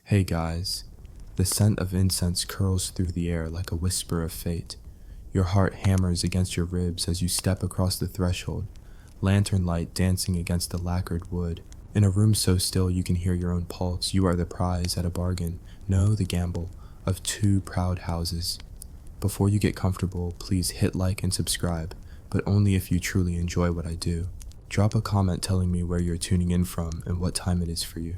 Hey guys, the scent of incense curls through the air like a whisper of fate. Your heart hammers against your ribs as you step across the threshold, lantern light dancing against the lacquered wood. In a room so still you can hear your own pulse, you are the prize at a bargain, no, the gamble, of two proud houses. Before you get comfortable, please hit like and subscribe, but only if you truly enjoy what I do. Drop a comment telling me where you're tuning in from and what time it is for you.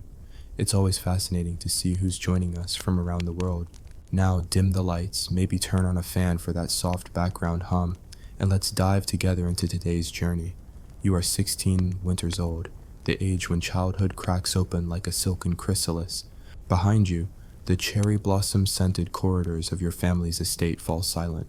It's always fascinating to see who's joining us from around the world. Now dim the lights, maybe turn on a fan for that soft background hum, and let's dive together into today's journey. You are 16 winters old, the age when childhood cracks open like a silken chrysalis. Behind you, the cherry blossom-scented corridors of your family's estate fall silent.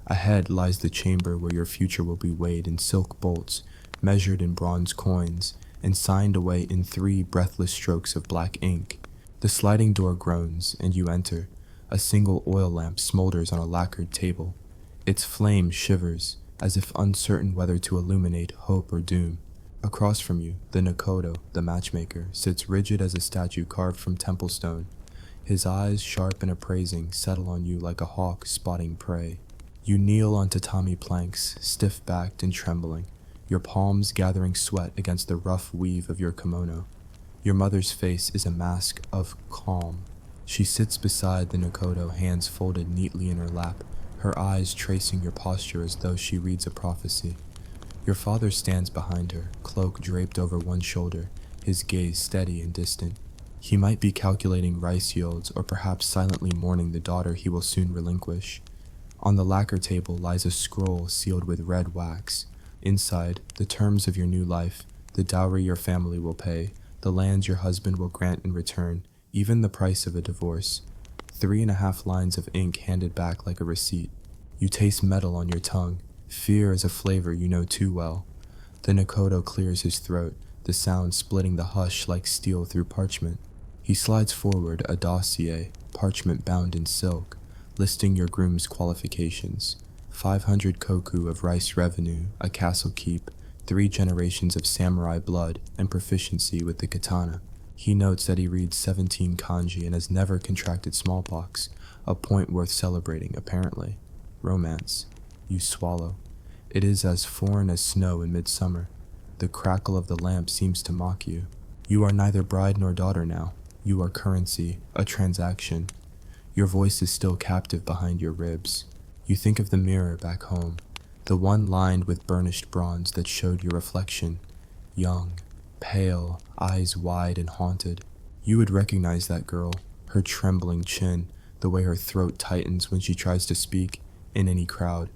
Ahead lies the chamber where your future will be weighed in silk bolts, measured in bronze coins, and signed away in 3 breathless strokes of black ink. The sliding door groans, and you enter. A single oil lamp smolders on a lacquered table. Its flame shivers, as if uncertain whether to illuminate hope or doom. Across from you, the Nakodo, the matchmaker, sits rigid as a statue carved from temple stone. His eyes, sharp and appraising, settle on you like a hawk spotting prey. You kneel on tatami planks, stiff-backed and trembling, your palms gathering sweat against the rough weave of your kimono. Your mother's face is a mask of calm. She sits beside the Nakodo, hands folded neatly in her lap, her eyes tracing your posture as though she reads a prophecy. Your father stands behind her, cloak draped over one shoulder, his gaze steady and distant. He might be calculating rice yields or perhaps silently mourning the daughter he will soon relinquish. On the lacquer table lies a scroll sealed with red wax. Inside, the terms of your new life, the dowry your family will pay, the lands your husband will grant in return, even the price of a divorce. 3.5 lines of ink handed back like a receipt. You taste metal on your tongue. Fear is a flavor you know too well. The Nakodo clears his throat, the sound splitting the hush like steel through parchment. He slides forward a dossier, parchment bound in silk, listing your groom's qualifications. 500 koku of rice revenue, a castle keep, 3 generations of samurai blood, and proficiency with the katana. He notes that he reads 17 kanji and has never contracted smallpox, a point worth celebrating, apparently. Romance. You swallow. It is as foreign as snow in midsummer. The crackle of the lamp seems to mock you. You are neither bride nor daughter now. You are currency, a transaction. Your voice is still captive behind your ribs. You think of the mirror back home, the one lined with burnished bronze that showed your reflection. Young, pale, eyes wide and haunted. You would recognize that girl, her trembling chin, the way her throat tightens when she tries to speak, in any crowd.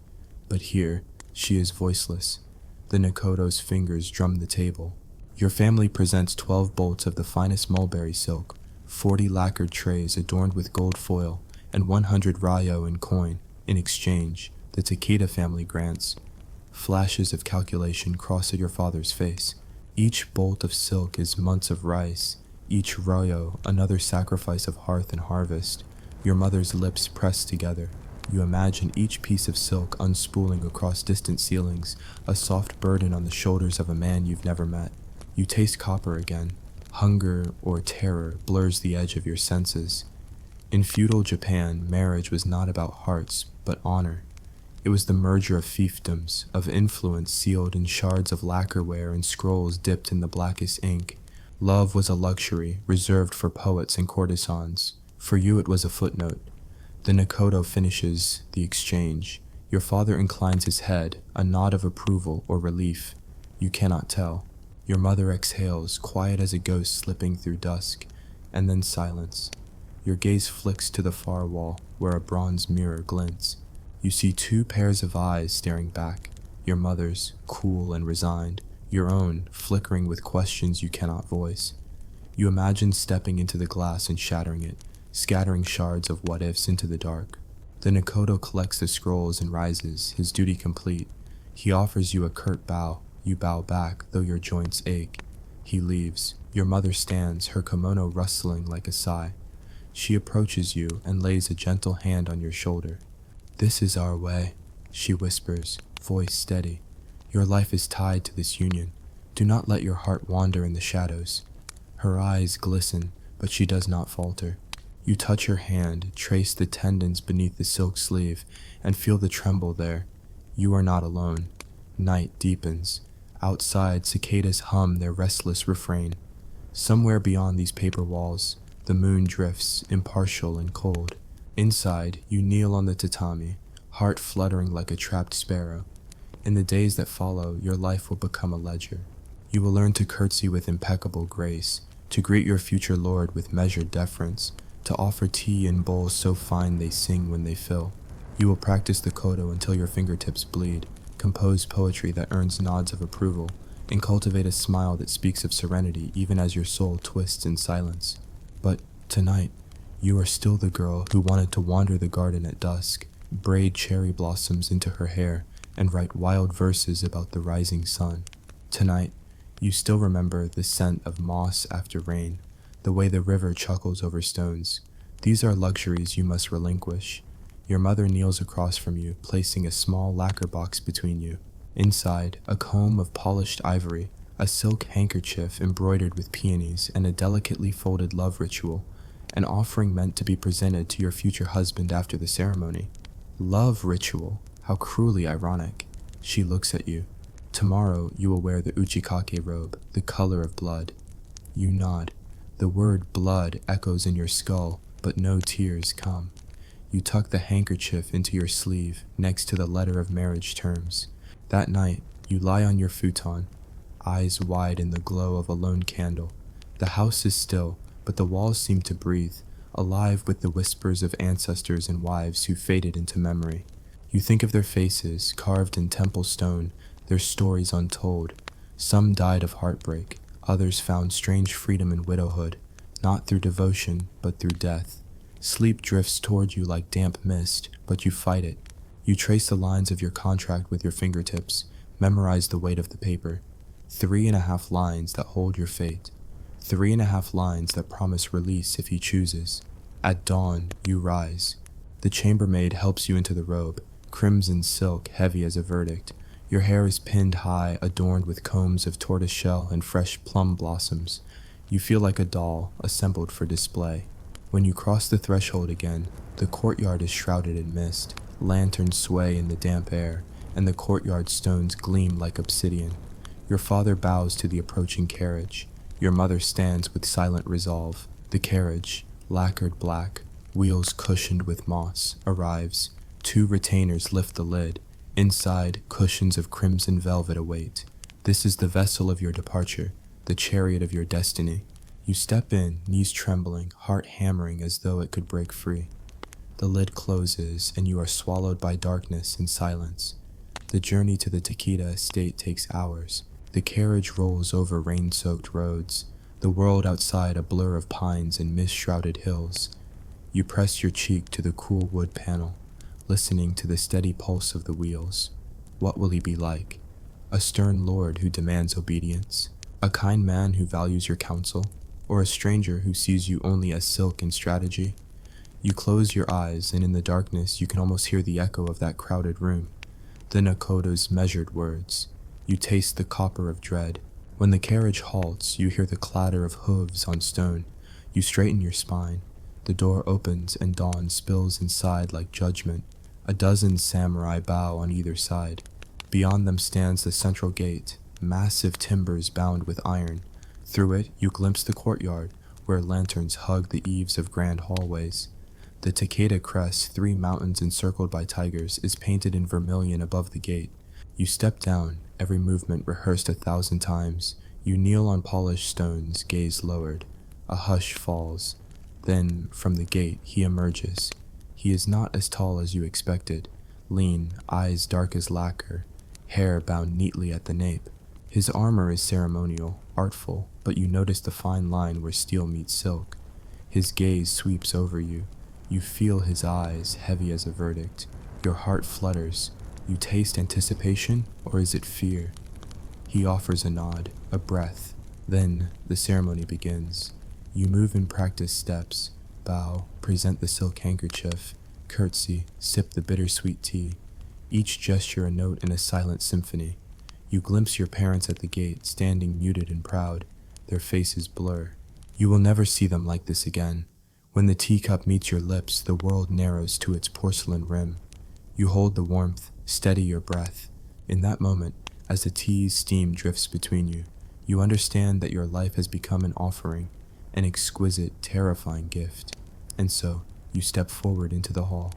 But here, she is voiceless. The Nakodo's fingers drum the table. Your family presents 12 bolts of the finest mulberry silk, 40 lacquered trays adorned with gold foil, and 100 ryo in coin. In exchange, the Takeda family grants. Flashes of calculation cross at your father's face. Each bolt of silk is months of rice, each ryo another sacrifice of hearth and harvest. Your mother's lips press together. You imagine each piece of silk unspooling across distant ceilings, a soft burden on the shoulders of a man you've never met. You taste copper again. Hunger or terror blurs the edge of your senses. In feudal Japan, marriage was not about hearts, but honor. It was the merger of fiefdoms, of influence sealed in shards of lacquerware and scrolls dipped in the blackest ink. Love was a luxury reserved for poets and courtesans. For you it was a footnote. The Nakodo finishes the exchange. Your father inclines his head, a nod of approval or relief. You cannot tell. Your mother exhales, quiet as a ghost slipping through dusk, and then silence. Your gaze flicks to the far wall, where a bronze mirror glints. You see 2 pairs of eyes staring back, your mother's, cool and resigned, your own, flickering with questions you cannot voice. You imagine stepping into the glass and shattering it, scattering shards of what-ifs into the dark. The Nakodo collects the scrolls and rises, his duty complete. He offers you a curt bow. You bow back, though your joints ache. He leaves. Your mother stands, her kimono rustling like a sigh. She approaches you and lays a gentle hand on your shoulder. "This is our way," she whispers, voice steady. "Your life is tied to this union. Do not let your heart wander in the shadows." Her eyes glisten, but she does not falter. You touch her hand, trace the tendons beneath the silk sleeve, and feel the tremble there. You are not alone. Night deepens. Outside, cicadas hum their restless refrain. Somewhere beyond these paper walls, the moon drifts, impartial and cold. Inside, you kneel on the tatami, heart fluttering like a trapped sparrow. In the days that follow, your life will become a ledger. You will learn to curtsy with impeccable grace, to greet your future lord with measured deference, to offer tea in bowls so fine they sing when they fill. You will practice the kodo until your fingertips bleed, compose poetry that earns nods of approval, and cultivate a smile that speaks of serenity even as your soul twists in silence. But tonight, you are still the girl who wanted to wander the garden at dusk, braid cherry blossoms into her hair, and write wild verses about the rising sun. Tonight, you still remember the scent of moss after rain, the way the river chuckles over stones. These are luxuries you must relinquish. Your mother kneels across from you, placing a small lacquer box between you. Inside, a comb of polished ivory, a silk handkerchief embroidered with peonies, and a delicately folded love ritual, an offering meant to be presented to your future husband after the ceremony. Love ritual, how cruelly ironic. She looks at you. Tomorrow you will wear the uchikake robe, the color of blood. You nod. The word blood echoes in your skull, but no tears come. You tuck the handkerchief into your sleeve, next to the letter of marriage terms. That night, you lie on your futon, eyes wide in the glow of a lone candle. The house is still, but the walls seem to breathe, alive with the whispers of ancestors and wives who faded into memory. You think of their faces, carved in temple stone, their stories untold. Some died of heartbreak, others found strange freedom in widowhood, not through devotion, but through death. Sleep drifts toward you like damp mist, but you fight it. You trace the lines of your contract with your fingertips, memorize the weight of the paper. 3.5 lines that hold your fate. 3.5 lines that promise release if he chooses. At dawn, you rise. The chambermaid helps you into the robe, crimson silk heavy as a verdict. Your hair is pinned high, adorned with combs of tortoiseshell and fresh plum blossoms. You feel like a doll, assembled for display. When you cross the threshold again, the courtyard is shrouded in mist. Lanterns sway in the damp air, and the courtyard stones gleam like obsidian. Your father bows to the approaching carriage. Your mother stands with silent resolve. The carriage, lacquered black, wheels cushioned with moss, arrives. 2 retainers lift the lid. Inside, cushions of crimson velvet await. This is the vessel of your departure, the chariot of your destiny. You step in, knees trembling, heart hammering as though it could break free. The lid closes, and you are swallowed by darkness and silence. The journey to the Takeda estate takes hours. The carriage rolls over rain-soaked roads, the world outside a blur of pines and mist-shrouded hills. You press your cheek to the cool wood panel, listening to the steady pulse of the wheels. What will he be like? A stern lord who demands obedience? A kind man who values your counsel? Or a stranger who sees you only as silk and strategy? You close your eyes, and in the darkness you can almost hear the echo of that crowded room. The Nakoda's measured words. You taste the copper of dread. When the carriage halts, you hear the clatter of hooves on stone. You straighten your spine. The door opens and dawn spills inside like judgment. A dozen samurai bow on either side. Beyond them stands the central gate, massive timbers bound with iron. Through it, you glimpse the courtyard, where lanterns hug the eaves of grand hallways. The Takeda crest, 3 mountains encircled by tigers, is painted in vermilion above the gate. You step down, every movement rehearsed 1,000 times. You kneel on polished stones, gaze lowered. A hush falls. Then, from the gate, he emerges. He is not as tall as you expected. Lean, eyes dark as lacquer, hair bound neatly at the nape. His armor is ceremonial, artful, but you notice the fine line where steel meets silk. His gaze sweeps over you. You feel his eyes, heavy as a verdict. Your heart flutters. You taste anticipation, or is it fear? He offers a nod, a breath. Then the ceremony begins. You move in practice steps, bow, present the silk handkerchief, curtsy, sip the bittersweet tea. Each gesture a note in a silent symphony. You glimpse your parents at the gate, standing muted and proud. Their faces blur. You will never see them like this again. When the teacup meets your lips, the world narrows to its porcelain rim. You hold the warmth, steady your breath. In that moment, as the tea's steam drifts between you, you understand that your life has become an offering, an exquisite, terrifying gift. And so, you step forward into the hall,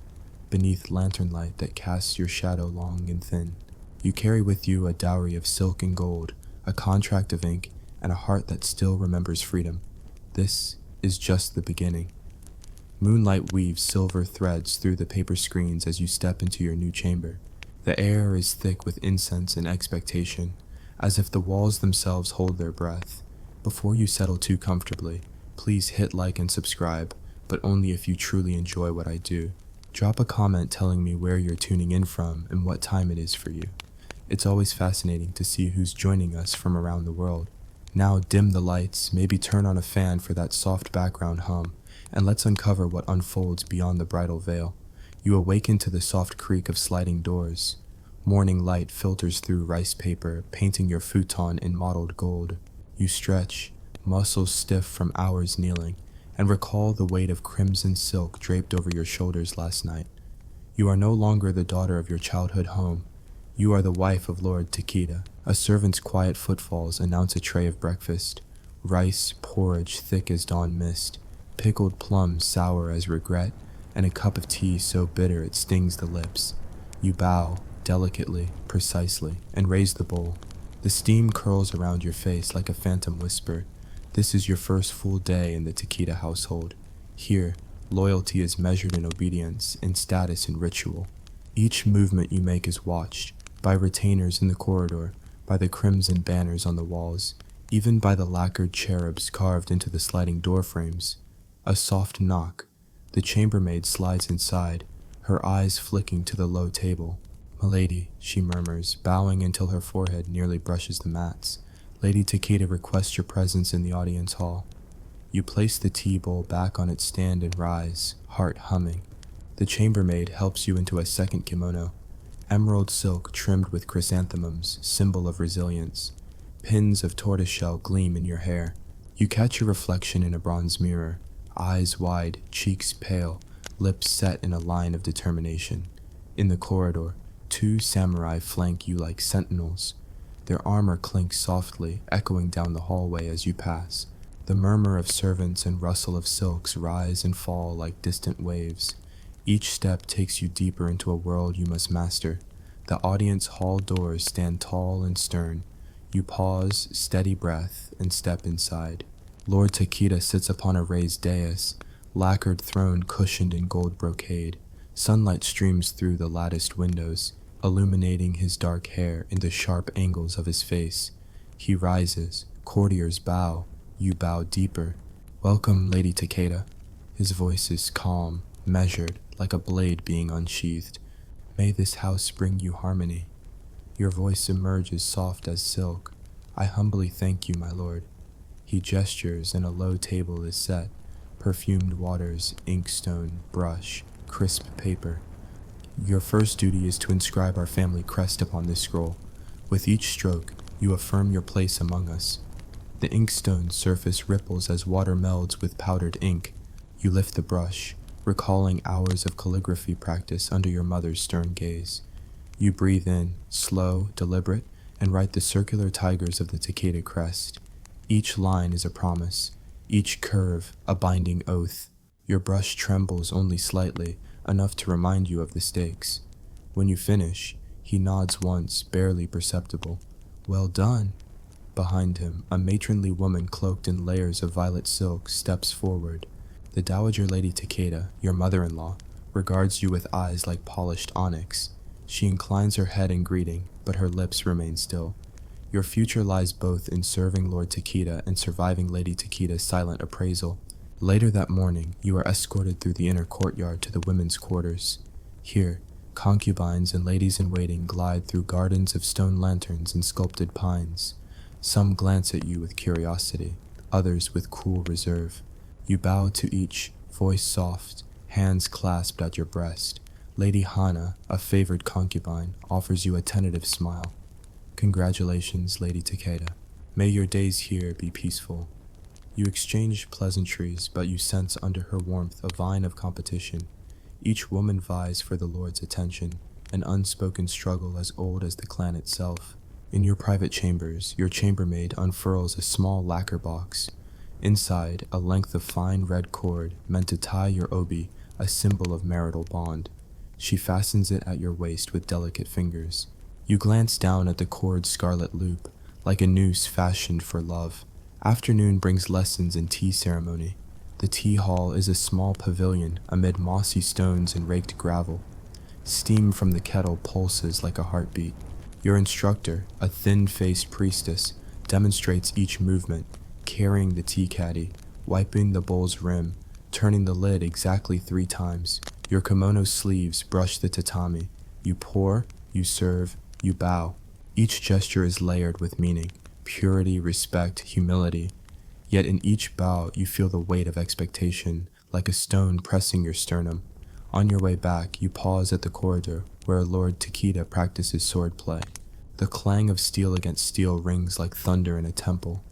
beneath lantern light that casts your shadow long and thin. You carry with you a dowry of silk and gold, a contract of ink, and a heart that still remembers freedom. This is just the beginning. Moonlight weaves silver threads through the paper screens as you step into your new chamber. The air is thick with incense and expectation, as if the walls themselves hold their breath. Before you settle too comfortably, please hit like and subscribe, but only if you truly enjoy what I do. Drop a comment telling me where you're tuning in from and what time it is for you. It's always fascinating to see who's joining us from around the world. Now dim the lights, maybe turn on a fan for that soft background hum, and let's uncover what unfolds beyond the bridal veil. You awaken to the soft creak of sliding doors. Morning light filters through rice paper, painting your futon in mottled gold. You stretch, muscles stiff from hours kneeling, and recall the weight of crimson silk draped over your shoulders last night. You are no longer the daughter of your childhood home. You are the wife of Lord Takeda. A servant's quiet footfalls announce a tray of breakfast. Rice, porridge thick as dawn mist, pickled plums sour as regret, and a cup of tea so bitter it stings the lips. You bow, delicately, precisely, and raise the bowl. The steam curls around your face like a phantom whisper. This is your first full day in the Takeda household. Here, loyalty is measured in obedience, in status and ritual. Each movement you make is watched, by retainers in the corridor, by the crimson banners on the walls, even by the lacquered cherubs carved into the sliding door frames. A soft knock. The chambermaid slides inside, her eyes flicking to the low table. "Milady," she murmurs, bowing until her forehead nearly brushes the mats. "Lady Takeda requests your presence in the audience hall." You place the tea bowl back on its stand and rise, heart humming. The chambermaid helps you into a second kimono. Emerald silk trimmed with chrysanthemums, symbol of resilience. Pins of tortoiseshell gleam in your hair. You catch your reflection in a bronze mirror. Eyes wide, cheeks pale, lips set in a line of determination. In the corridor, 2 samurai flank you like sentinels. Their armor clinks softly, echoing down the hallway as you pass. The murmur of servants and rustle of silks rise and fall like distant waves. Each step takes you deeper into a world you must master. The audience hall doors stand tall and stern. You pause, steady breath, and step inside. Lord Takeda sits upon a raised dais, lacquered throne cushioned in gold brocade. Sunlight streams through the latticed windows, illuminating his dark hair and the sharp angles of his face. He rises, courtiers bow, you bow deeper. "Welcome, Lady Takeda." His voice is calm, measured, like a blade being unsheathed. "May this house bring you harmony." Your voice emerges soft as silk. "I humbly thank you, my lord." He gestures and a low table is set. Perfumed waters, inkstone, brush, crisp paper. Your first duty is to inscribe our family crest upon this scroll. With each stroke, you affirm your place among us. The inkstone surface ripples as water melds with powdered ink. You lift the brush, recalling hours of calligraphy practice under your mother's stern gaze. You breathe in, slow, deliberate, and write the circular tigers of the Takeda crest. Each line is a promise, each curve a binding oath. Your brush trembles only slightly, enough to remind you of the stakes. When you finish, he nods once, barely perceptible. "Well done." Behind him, a matronly woman cloaked in layers of violet silk steps forward. The Dowager Lady Takeda, your mother-in-law, regards you with eyes like polished onyx. She inclines her head in greeting, but her lips remain still. Your future lies both in serving Lord Takeda and surviving Lady Takeda's silent appraisal. Later that morning, you are escorted through the inner courtyard to the women's quarters. Here, concubines and ladies-in-waiting glide through gardens of stone lanterns and sculpted pines. Some glance at you with curiosity, others with cool reserve. You bow to each, voice soft, hands clasped at your breast. Lady Hana, a favored concubine, offers you a tentative smile. "Congratulations, Lady Takeda. May your days here be peaceful." You exchange pleasantries, but you sense under her warmth a vine of competition. Each woman vies for the Lord's attention, an unspoken struggle as old as the clan itself. In your private chambers, your chambermaid unfurls a small lacquer box. Inside, a length of fine red cord meant to tie your obi, a symbol of marital bond. She fastens it at your waist with delicate fingers. You glance down at the cord's scarlet loop, like a noose fashioned for love. Afternoon brings lessons in tea ceremony. The tea hall is a small pavilion amid mossy stones and raked gravel. Steam from the kettle pulses like a heartbeat. Your instructor, a thin-faced priestess, demonstrates each movement, carrying the tea caddy, wiping the bowl's rim, turning the lid exactly 3 times. Your kimono sleeves brush the tatami. You pour, you serve, you bow. Each gesture is layered with meaning, purity, respect, humility. Yet in each bow you feel the weight of expectation, like a stone pressing your sternum. On your way back, you pause at the corridor where Lord Takeda practices swordplay. The clang of steel against steel rings like thunder in a temple.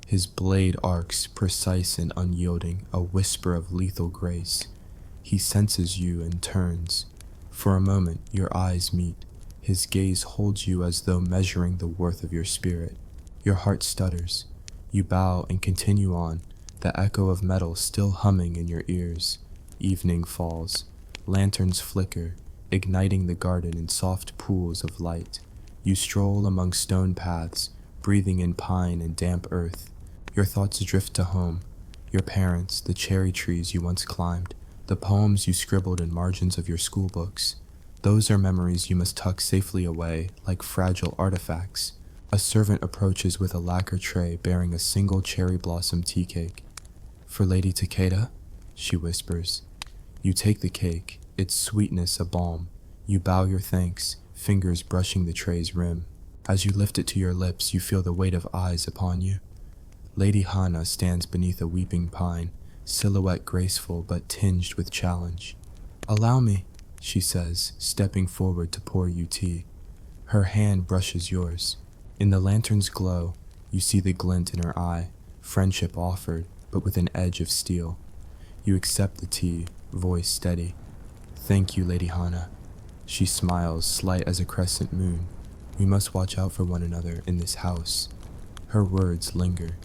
His blade arcs, precise and unyielding, a whisper of lethal grace. He senses you and turns. For a moment, your eyes meet. His gaze holds you as though measuring the worth of your spirit. Your heart stutters. You bow and continue on, the echo of metal still humming in your ears. Evening falls. Lanterns flicker, igniting the garden in soft pools of light. You stroll among stone paths, breathing in pine and damp earth. Your thoughts drift to home. Your parents, the cherry trees you once climbed, the poems you scribbled in margins of your school books. Those are memories you must tuck safely away, like fragile artifacts. A servant approaches with a lacquer tray bearing a single cherry blossom tea cake. "For Lady Takeda?" she whispers. You take the cake, its sweetness a balm. You bow your thanks, fingers brushing the tray's rim. As you lift it to your lips, you feel the weight of eyes upon you. Lady Hana stands beneath a weeping pine, silhouette graceful but tinged with challenge. "Allow me," she says, stepping forward to pour you tea. Her hand brushes yours. In the lantern's glow, you see the glint in her eye, friendship offered, but with an edge of steel. You accept the tea, voice steady. "Thank you, Lady Hana." She smiles, slight as a crescent moon. "We must watch out for one another in this house." Her words linger.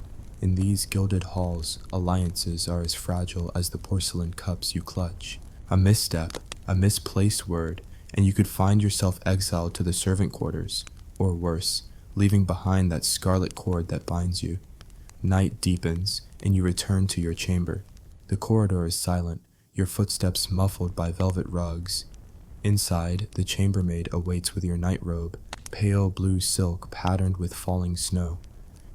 In these gilded halls, alliances are as fragile as the porcelain cups you clutch. A misstep, a misplaced word, and you could find yourself exiled to the servant quarters, or worse, leaving behind that scarlet cord that binds you. Night deepens, and you return to your chamber. The corridor is silent, your footsteps muffled by velvet rugs. Inside, the chambermaid awaits with your nightrobe, pale blue silk patterned with falling snow.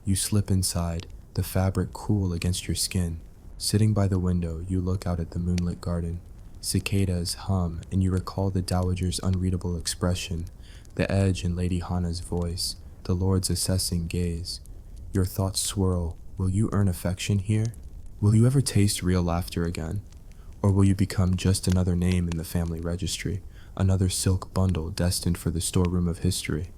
You slip inside, the fabric cool against your skin. Sitting by the window, you look out at the moonlit garden. Cicadas hum, and you recall the dowager's unreadable expression, the edge in Lady Hana's voice, the Lord's assessing gaze. Your thoughts swirl. Will you earn affection here? Will you ever taste real laughter again? Or will you become just another name in the family registry, another silk bundle destined for the storeroom of history?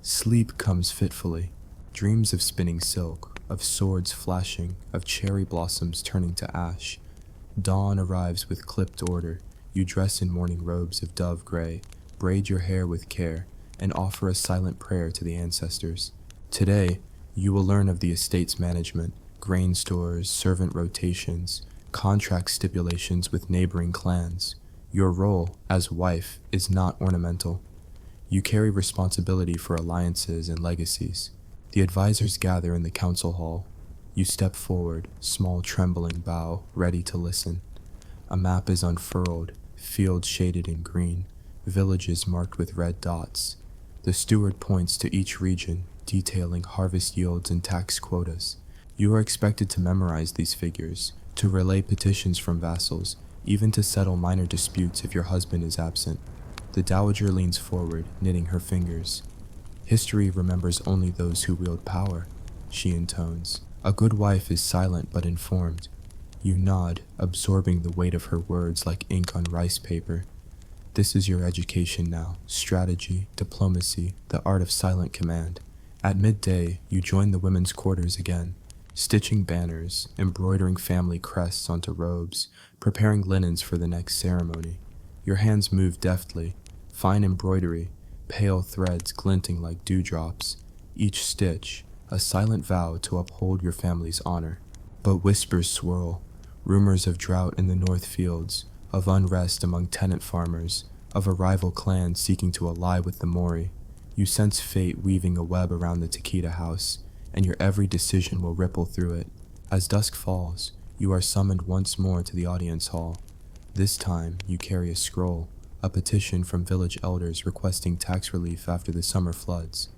Sleep comes fitfully. Dreams of spinning silk, of swords flashing, of cherry blossoms turning to ash. Dawn arrives with clipped order. You dress in morning robes of dove gray, braid your hair with care, and offer a silent prayer to the ancestors. Today, you will learn of the estate's management, grain stores, servant rotations, contract stipulations with neighboring clans. Your role, as wife, is not ornamental. You carry responsibility for alliances and legacies. The advisors gather in the council hall. You step forward, small trembling bow, ready to listen. A map is unfurled, fields shaded in green, villages marked with red dots. The steward points to each region, detailing harvest yields and tax quotas. You are expected to memorize these figures, to relay petitions from vassals, even to settle minor disputes if your husband is absent. The dowager leans forward, knitting her fingers. "History remembers only those who wield power," she intones. "A good wife is silent but informed." You nod, absorbing the weight of her words like ink on rice paper. This is your education now: strategy, diplomacy, the art of silent command. At midday, you join the women's quarters again. stitching banners, embroidering family crests onto robes, preparing linens for the next ceremony. Your hands move deftly, fine embroidery, pale threads glinting like dewdrops, each stitch a silent vow to uphold your family's honor. But whispers swirl, rumors of drought in the north fields, of unrest among tenant farmers, of a rival clan seeking to ally with the Mori. You sense fate weaving a web around the Takeda house, and your every decision will ripple through it. As dusk falls, you are summoned once more to the audience hall. This time, you carry a scroll, a petition from village elders requesting tax relief after the summer floods.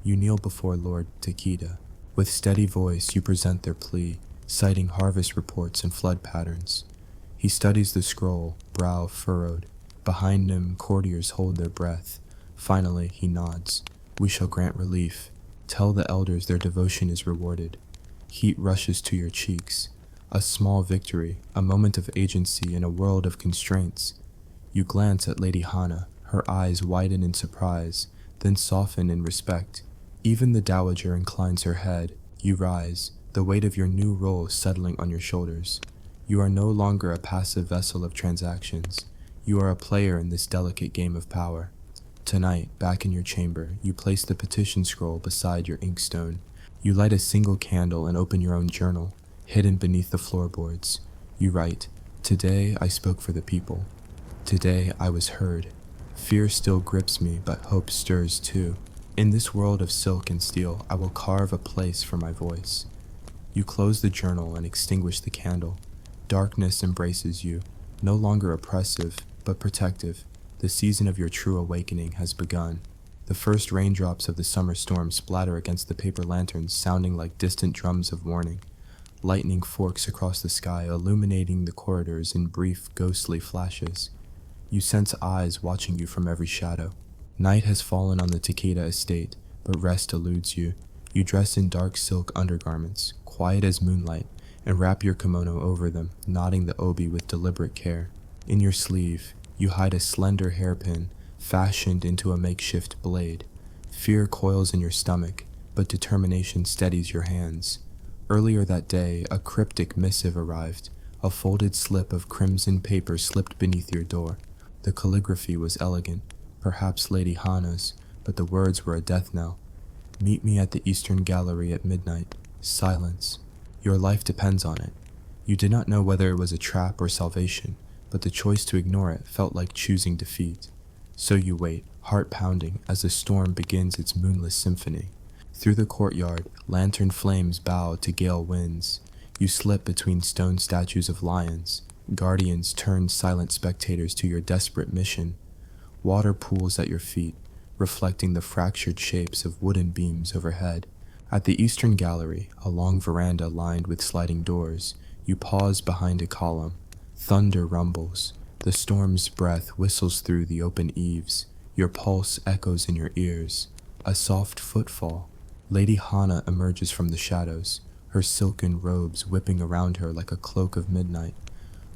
You kneel before Lord Takeda. With steady voice, you present their plea, citing harvest reports and flood patterns. He studies the scroll, brow furrowed. Behind him, courtiers hold their breath. Finally, he nods. We shall grant relief. Tell the elders their devotion is rewarded. Heat rushes to your cheeks. A small victory, a moment of agency in a world of constraints. You glance at Lady Hana, her eyes widen in surprise, then soften in respect. Even the dowager inclines her head. You rise, the weight of your new role settling on your shoulders. You are no longer a passive vessel of transactions. You are a player in this delicate game of power. Tonight, back in your chamber, you place the petition scroll beside your inkstone. You light a single candle and open your own journal, hidden beneath the floorboards. You write, "Today I spoke for the people. Today I was heard. Fear still grips me, but hope stirs too. In this world of silk and steel, I will carve a place for my voice." You close the journal and extinguish the candle. Darkness embraces you, no longer oppressive, but protective. The season of your true awakening has begun. The first raindrops of the summer storm splatter against the paper lanterns, sounding like distant drums of warning. Lightning forks across the sky, illuminating the corridors in brief, ghostly flashes. You sense eyes watching you from every shadow. Night has fallen on the Takeda estate, but rest eludes you. You dress in dark silk undergarments, quiet as moonlight, and wrap your kimono over them, knotting the obi with deliberate care. In your sleeve, you hide a slender hairpin fashioned into a makeshift blade. Fear coils in your stomach, but determination steadies your hands. Earlier that day, a cryptic missive arrived, a folded slip of crimson paper slipped beneath your door. The calligraphy was elegant, perhaps Lady Hana's, but the words were a death knell. Meet me at the Eastern Gallery at midnight. Silence. Your life depends on it. You did not know whether it was a trap or salvation, but the choice to ignore it felt like choosing defeat. So you wait, heart pounding, as the storm begins its moonless symphony. Through the courtyard, lantern flames bow to gale winds. You slip between stone statues of lions. Guardians turn silent spectators to your desperate mission. Water pools at your feet, reflecting the fractured shapes of wooden beams overhead. At the Eastern Gallery, a long veranda lined with sliding doors, you pause behind a column. Thunder rumbles. The storm's breath whistles through the open eaves. Your pulse echoes in your ears. A soft footfall. Lady Hana emerges from the shadows, her silken robes whipping around her like a cloak of midnight.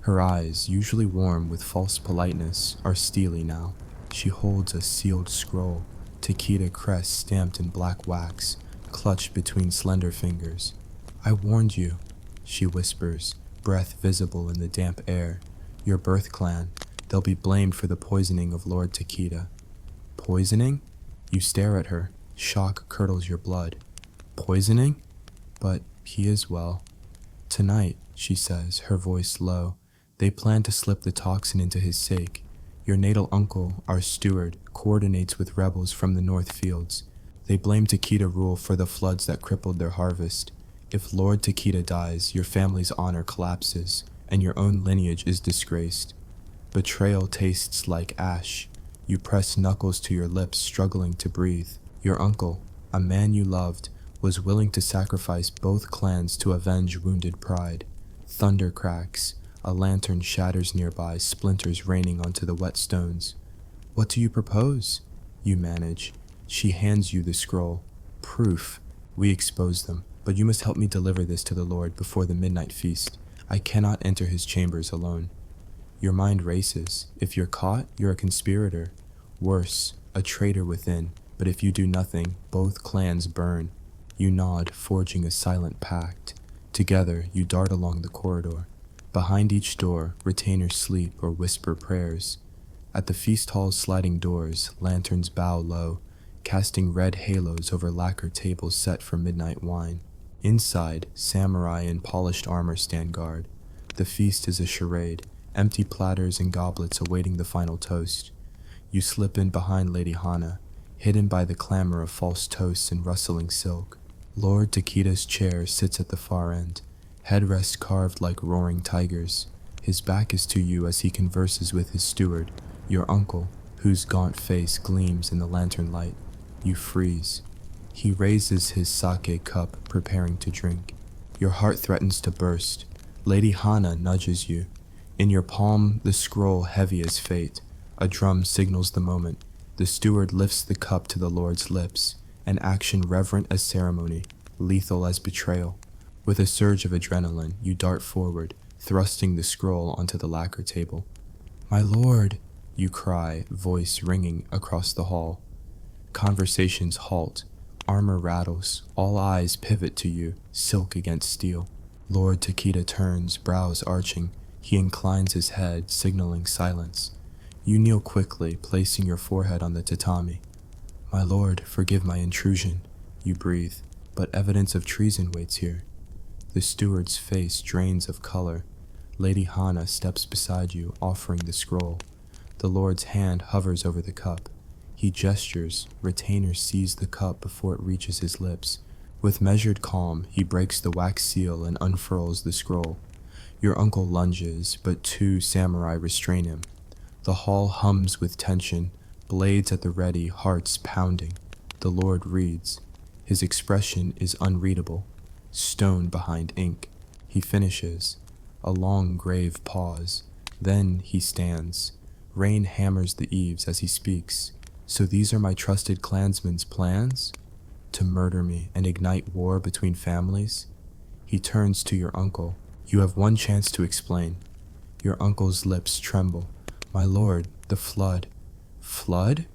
Her eyes, usually warm with false politeness, are steely now. She holds a sealed scroll, Takeda crest stamped in black wax, clutched between slender fingers. "I warned you," she whispers, breath visible in the damp air. "Your birth clan, they'll be blamed for the poisoning of Lord Takeda." "Poisoning?" You stare at her. Shock curdles your blood. "Poisoning? But he is well." "Tonight," she says, her voice low, "they plan to slip the toxin into his sake. Your natal uncle, our steward, coordinates with rebels from the north fields. They blame Takeda rule for the floods that crippled their harvest. If Lord Takeda dies, your family's honor collapses, and your own lineage is disgraced. Betrayal tastes like ash. You press knuckles to your lips, struggling to breathe. Your uncle, a man you loved, was willing to sacrifice both clans to avenge wounded pride. Thunder cracks. A lantern shatters nearby, splinters raining onto the wet stones. "What do you propose?" You manage. She hands you the scroll. "Proof. We expose them, but you must help me deliver this to the Lord before the midnight feast. I cannot enter his chambers alone." Your mind races. If you're caught, you're a conspirator. Worse, a traitor within. But if you do nothing, both clans burn. You nod, forging a silent pact. Together, you dart along the corridor. Behind each door, retainers sleep or whisper prayers. At the feast hall's sliding doors, lanterns bow low, casting red halos over lacquer tables set for midnight wine. Inside, samurai in polished armor stand guard. The feast is a charade, empty platters and goblets awaiting the final toast. You slip in behind Lady Hana, hidden by the clamor of false toasts and rustling silk. Lord Takita's chair sits at the far end, headrests carved like roaring tigers. His back is to you as he converses with his steward, your uncle, whose gaunt face gleams in the lantern light. You freeze. He raises his sake cup, preparing to drink. Your heart threatens to burst. Lady Hana nudges you. In your palm, the scroll heavy as fate. A drum signals the moment. The steward lifts the cup to the Lord's lips, an action reverent as ceremony, lethal as betrayal. With a surge of adrenaline, you dart forward, thrusting the scroll onto the lacquer table. "My lord," you cry, voice ringing across the hall. Conversations halt. Armor rattles. All eyes pivot to you, silk against steel. Lord Takita turns, brows arching. He inclines his head, signaling silence. You kneel quickly, placing your forehead on the tatami. "My lord, forgive my intrusion," you breathe, "but evidence of treason waits here." The steward's face drains of color. Lady Hana steps beside you, offering the scroll. The Lord's hand hovers over the cup. He gestures. Retainer sees the cup before it reaches his lips. With measured calm, he breaks the wax seal and unfurls the scroll. Your uncle lunges, but two samurai restrain him. The hall hums with tension, blades at the ready, hearts pounding. The Lord reads. His expression is unreadable, stone behind ink. He finishes. A long, grave pause. Then he stands. Rain hammers the eaves as he speaks. "So these are my trusted clansmen's plans? To murder me and ignite war between families?" He turns to your uncle. "You have one chance to explain." Your uncle's lips tremble. "My lord, the flood." "Flood?"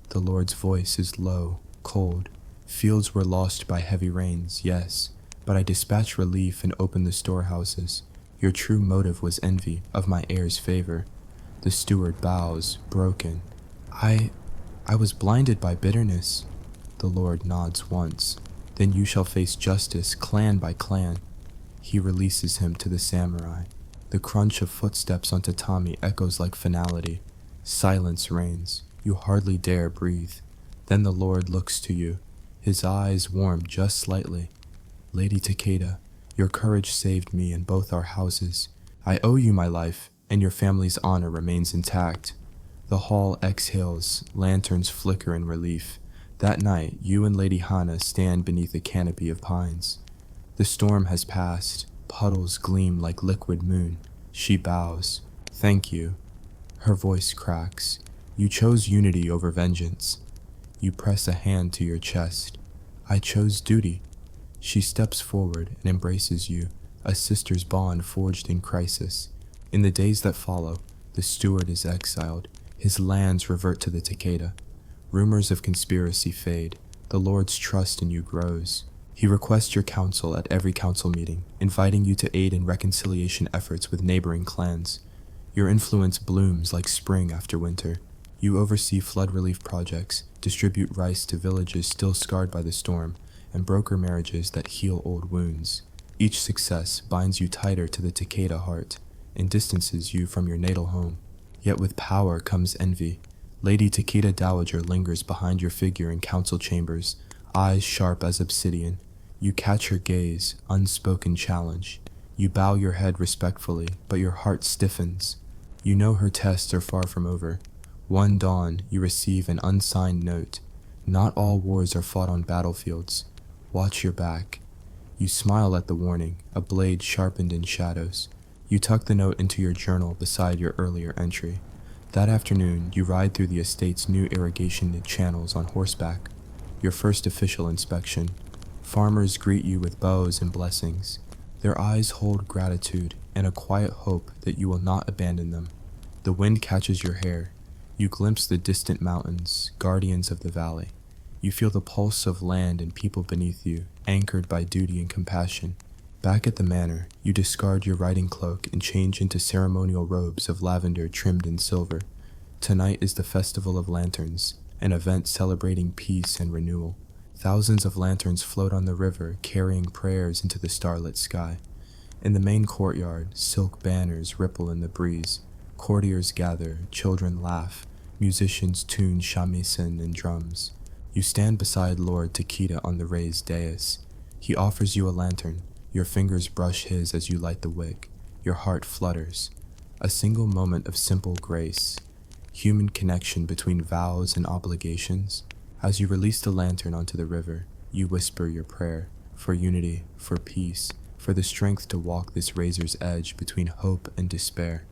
The Lord's voice is low, cold. "Fields were lost by heavy rains, yes, but I dispatched relief and opened the storehouses. Your true motive was envy of my heir's favor." The steward bows, broken. I was blinded by bitterness." The Lord nods once. "Then you shall face justice, clan by clan." He releases him to the samurai. The crunch of footsteps on tatami echoes like finality. Silence reigns. You hardly dare breathe. Then the Lord looks to you. His eyes warm just slightly. "Lady Takeda, your courage saved me and both our houses. I owe you my life, and your family's honor remains intact." The hall exhales, lanterns flicker in relief. That night, you and Lady Hana stand beneath a canopy of pines. The storm has passed. Puddles gleam like liquid moon. She bows. "Thank you." Her voice cracks. "You chose unity over vengeance." You press a hand to your chest. "I chose duty." She steps forward and embraces you, a sister's bond forged in crisis. In the days that follow, the steward is exiled. His lands revert to the Takeda. Rumors of conspiracy fade. The Lord's trust in you grows. He requests your counsel at every council meeting, inviting you to aid in reconciliation efforts with neighboring clans. Your influence blooms like spring after winter. You oversee flood relief projects, distribute rice to villages still scarred by the storm, and broker marriages that heal old wounds. Each success binds you tighter to the Takeda heart and distances you from your natal home. Yet with power comes envy. Lady Takeda Dowager lingers behind your figure in council chambers, eyes sharp as obsidian. You catch her gaze, unspoken challenge. You bow your head respectfully, but your heart stiffens. You know her tests are far from over. One dawn, you receive an unsigned note. Not all wars are fought on battlefields. Watch your back. You smile at the warning, a blade sharpened in shadows. You tuck the note into your journal beside your earlier entry. That afternoon, you ride through the estate's new irrigation channels on horseback. Your first official inspection. Farmers greet you with bows and blessings. Their eyes hold gratitude and a quiet hope that you will not abandon them. The wind catches your hair. You glimpse the distant mountains, guardians of the valley. You feel the pulse of land and people beneath you, anchored by duty and compassion. Back at the manor, you discard your riding cloak and change into ceremonial robes of lavender trimmed in silver. Tonight is the Festival of Lanterns, an event celebrating peace and renewal. Thousands of lanterns float on the river, carrying prayers into the starlit sky. In the main courtyard, silk banners ripple in the breeze. Courtiers gather, children laugh, musicians tune shamisen and drums. You stand beside Lord Takeda on the raised dais. He offers you a lantern. Your fingers brush his as you light the wick. Your heart flutters. A single moment of simple grace. Human connection between vows and obligations. As you release the lantern onto the river, you whisper your prayer for unity, for peace, for the strength to walk this razor's edge between hope and despair.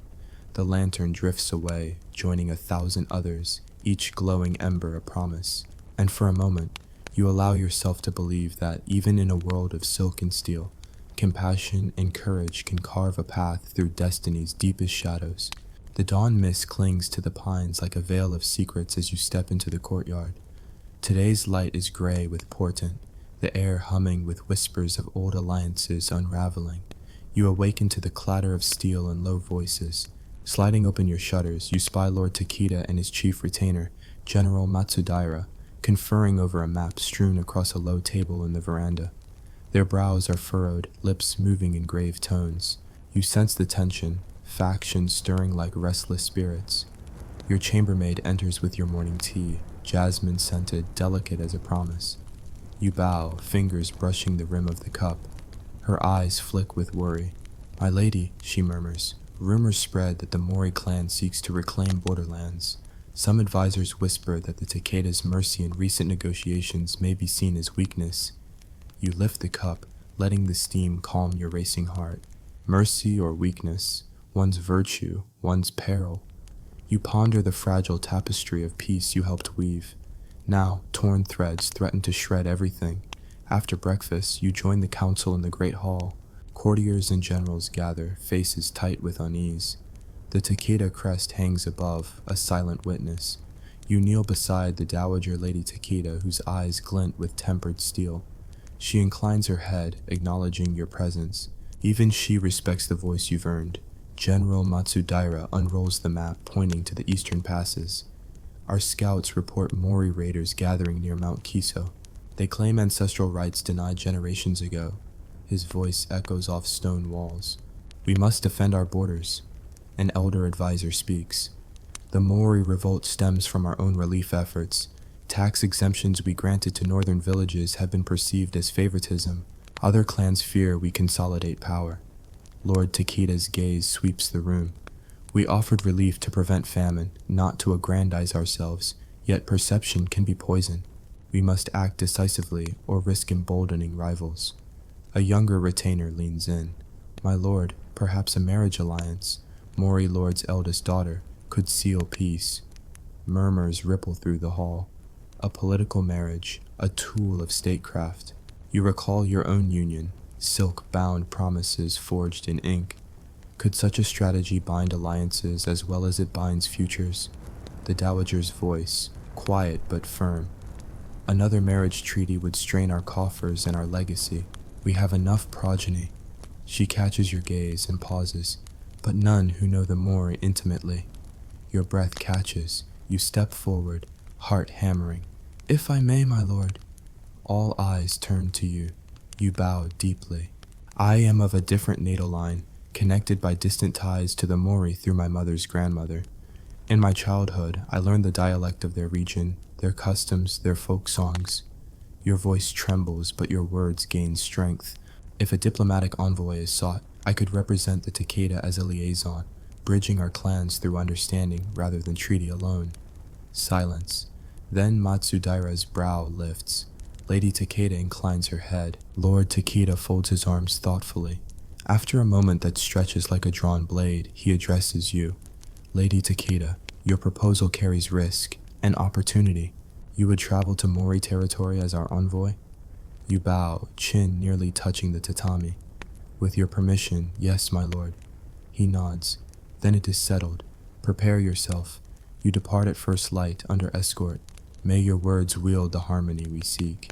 The lantern drifts away, joining 1,000 others, each glowing ember a promise. And for a moment, you allow yourself to believe that even in a world of silk and steel, compassion and courage can carve a path through destiny's deepest shadows. The dawn mist clings to the pines like a veil of secrets as you step into the courtyard. Today's light is gray with portent, the air humming with whispers of old alliances unraveling. You awaken to the clatter of steel and low voices. Sliding open your shutters, you spy Lord Takeda and his chief retainer, General Matsudaira, conferring over a map strewn across a low table in the veranda. Their brows are furrowed, lips moving in grave tones. You sense the tension, factions stirring like restless spirits. Your chambermaid enters with your morning tea, jasmine-scented, delicate as a promise. You bow, fingers brushing the rim of the cup. Her eyes flick with worry. "My lady," she murmurs, "rumors spread that the Mori clan seeks to reclaim borderlands. Some advisors whisper that the Takeda's mercy in recent negotiations may be seen as weakness." You lift the cup, letting the steam calm your racing heart. Mercy or weakness, one's virtue, one's peril. You ponder the fragile tapestry of peace you helped weave. Now, torn threads threaten to shred everything. After breakfast, you join the council in the great hall. Courtiers and generals gather, faces tight with unease. The Takeda crest hangs above, a silent witness. You kneel beside the Dowager Lady Takeda, whose eyes glint with tempered steel. She inclines her head, acknowledging your presence. Even she respects the voice you've earned. General Matsudaira unrolls the map, pointing to the eastern passes. Our scouts report Mori raiders gathering near Mount Kiso. They claim ancestral rights denied generations ago. His voice echoes off stone walls. "We must defend our borders." An elder advisor speaks. "The Mori revolt stems from our own relief efforts. Tax exemptions we granted to northern villages have been perceived as favoritism. Other clans fear we consolidate power." Lord Takeda's gaze sweeps the room. "We offered relief to prevent famine, not to aggrandize ourselves, yet perception can be poison. We must act decisively or risk emboldening rivals." A younger retainer leans in. "My lord, perhaps a marriage alliance, Mori Lord's eldest daughter, could seal peace." Murmurs ripple through the hall. A political marriage, a tool of statecraft. You recall your own union, silk-bound promises forged in ink. Could such a strategy bind alliances as well as it binds futures? The Dowager's voice, quiet but firm. "Another marriage treaty would strain our coffers and our legacy. We have enough progeny." She catches your gaze and pauses, "but none who know the Mori intimately." Your breath catches. You step forward, heart hammering. "If I may, my lord." All eyes turn to you. You bow deeply. "I am of a different natal line, connected by distant ties to the Mori through my mother's grandmother. In my childhood, I learned the dialect of their region, their customs, their folk songs." Your voice trembles, but your words gain strength. "If a diplomatic envoy is sought, I could represent the Takeda as a liaison, bridging our clans through understanding rather than treaty alone." Silence. Then Matsudaira's brow lifts. Lady Takeda inclines her head. Lord Takeda folds his arms thoughtfully. After a moment that stretches like a drawn blade, he addresses you. "Lady Takeda, your proposal carries risk and opportunity. You would travel to Mori territory as our envoy?" You bow, chin nearly touching the tatami. "With your permission, yes, my lord." He nods. "Then it is settled. Prepare yourself. You depart at first light under escort. May your words wield the harmony we seek."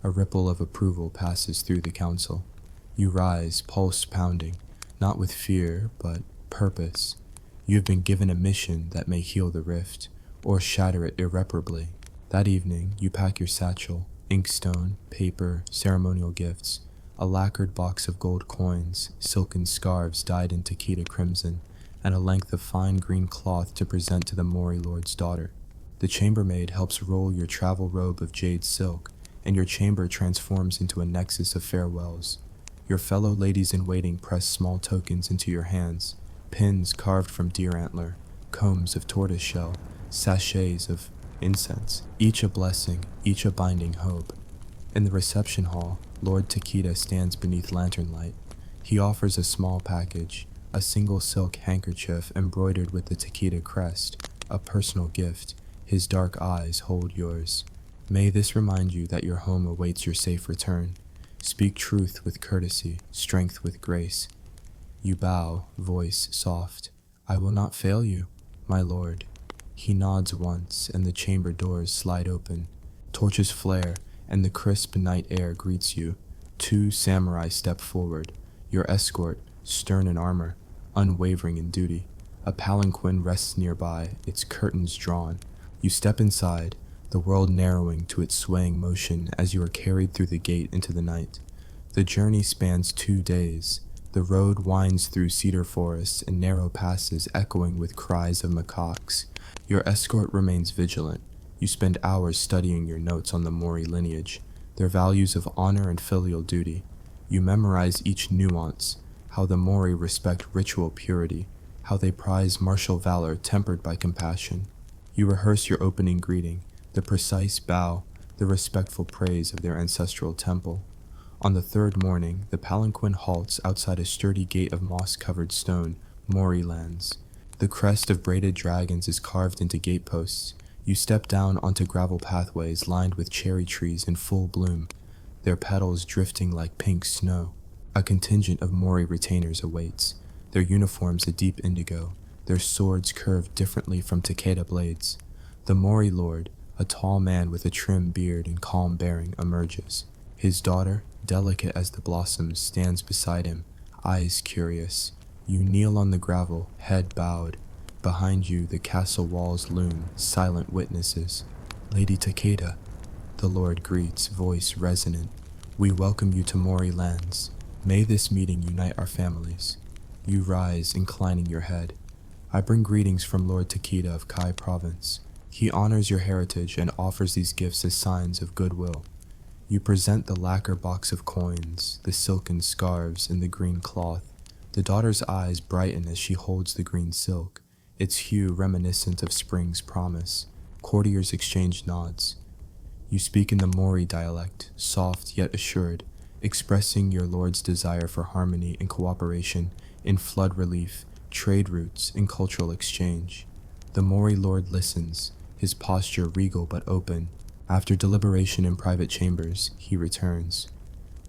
A ripple of approval passes through the council. You rise, pulse pounding, not with fear, but purpose. You have been given a mission that may heal the rift, or shatter it irreparably. That evening, you pack your satchel, inkstone, paper, ceremonial gifts, a lacquered box of gold coins, silken scarves dyed in Takeda crimson, and a length of fine green cloth to present to the Mori Lord's daughter. The chambermaid helps roll your travel robe of jade silk, and your chamber transforms into a nexus of farewells. Your fellow ladies-in-waiting press small tokens into your hands, pins carved from deer antler, combs of tortoiseshell, sachets of incense, each a blessing, each a binding hope. In the reception hall, Lord Takeda stands beneath lantern light. He offers a small package, a single silk handkerchief embroidered with the Takeda crest, a personal gift. His dark eyes hold yours. May this remind you that your home awaits your safe return. Speak truth with courtesy, strength with grace. You bow, voice soft. I will not fail you, my lord. He nods once, and the chamber doors slide open. Torches flare, and the crisp night air greets you. 2 samurai step forward, your escort, stern in armor, unwavering in duty. A palanquin rests nearby, its curtains drawn. You step inside, the world narrowing to its swaying motion as you are carried through the gate into the night. The journey spans 2 days. The road winds through cedar forests and narrow passes echoing with cries of macaques. Your escort remains vigilant. You spend hours studying your notes on the Mori lineage, their values of honor and filial duty. You memorize each nuance, how the Mori respect ritual purity, how they prize martial valor tempered by compassion. You rehearse your opening greeting, the precise bow, the respectful praise of their ancestral temple. On the 3rd morning, the palanquin halts outside a sturdy gate of moss-covered stone, Mori lands. The crest of braided dragons is carved into gateposts. You step down onto gravel pathways lined with cherry trees in full bloom, their petals drifting like pink snow. A contingent of Mori retainers awaits, their uniforms a deep indigo, their swords curved differently from Takeda blades. The Mori lord, a tall man with a trim beard and calm bearing, emerges. His daughter, delicate as the blossoms, stands beside him, eyes curious. You kneel on the gravel, head bowed. Behind you, the castle walls loom, silent witnesses. Lady Takeda, the Lord greets, voice resonant. We welcome you to Mori lands. May this meeting unite our families. You rise, inclining your head. I bring greetings from Lord Takeda of Kai Province. He honors your heritage and offers these gifts as signs of goodwill. You present the lacquer box of coins, the silken scarves, and the green cloth. The daughter's eyes brighten as she holds the green silk, its hue reminiscent of spring's promise. Courtiers exchange nods. You speak in the Mori dialect, soft yet assured, expressing your lord's desire for harmony and cooperation in flood relief, trade routes, and cultural exchange. The Mori lord listens, his posture regal but open. After deliberation in private chambers, he returns.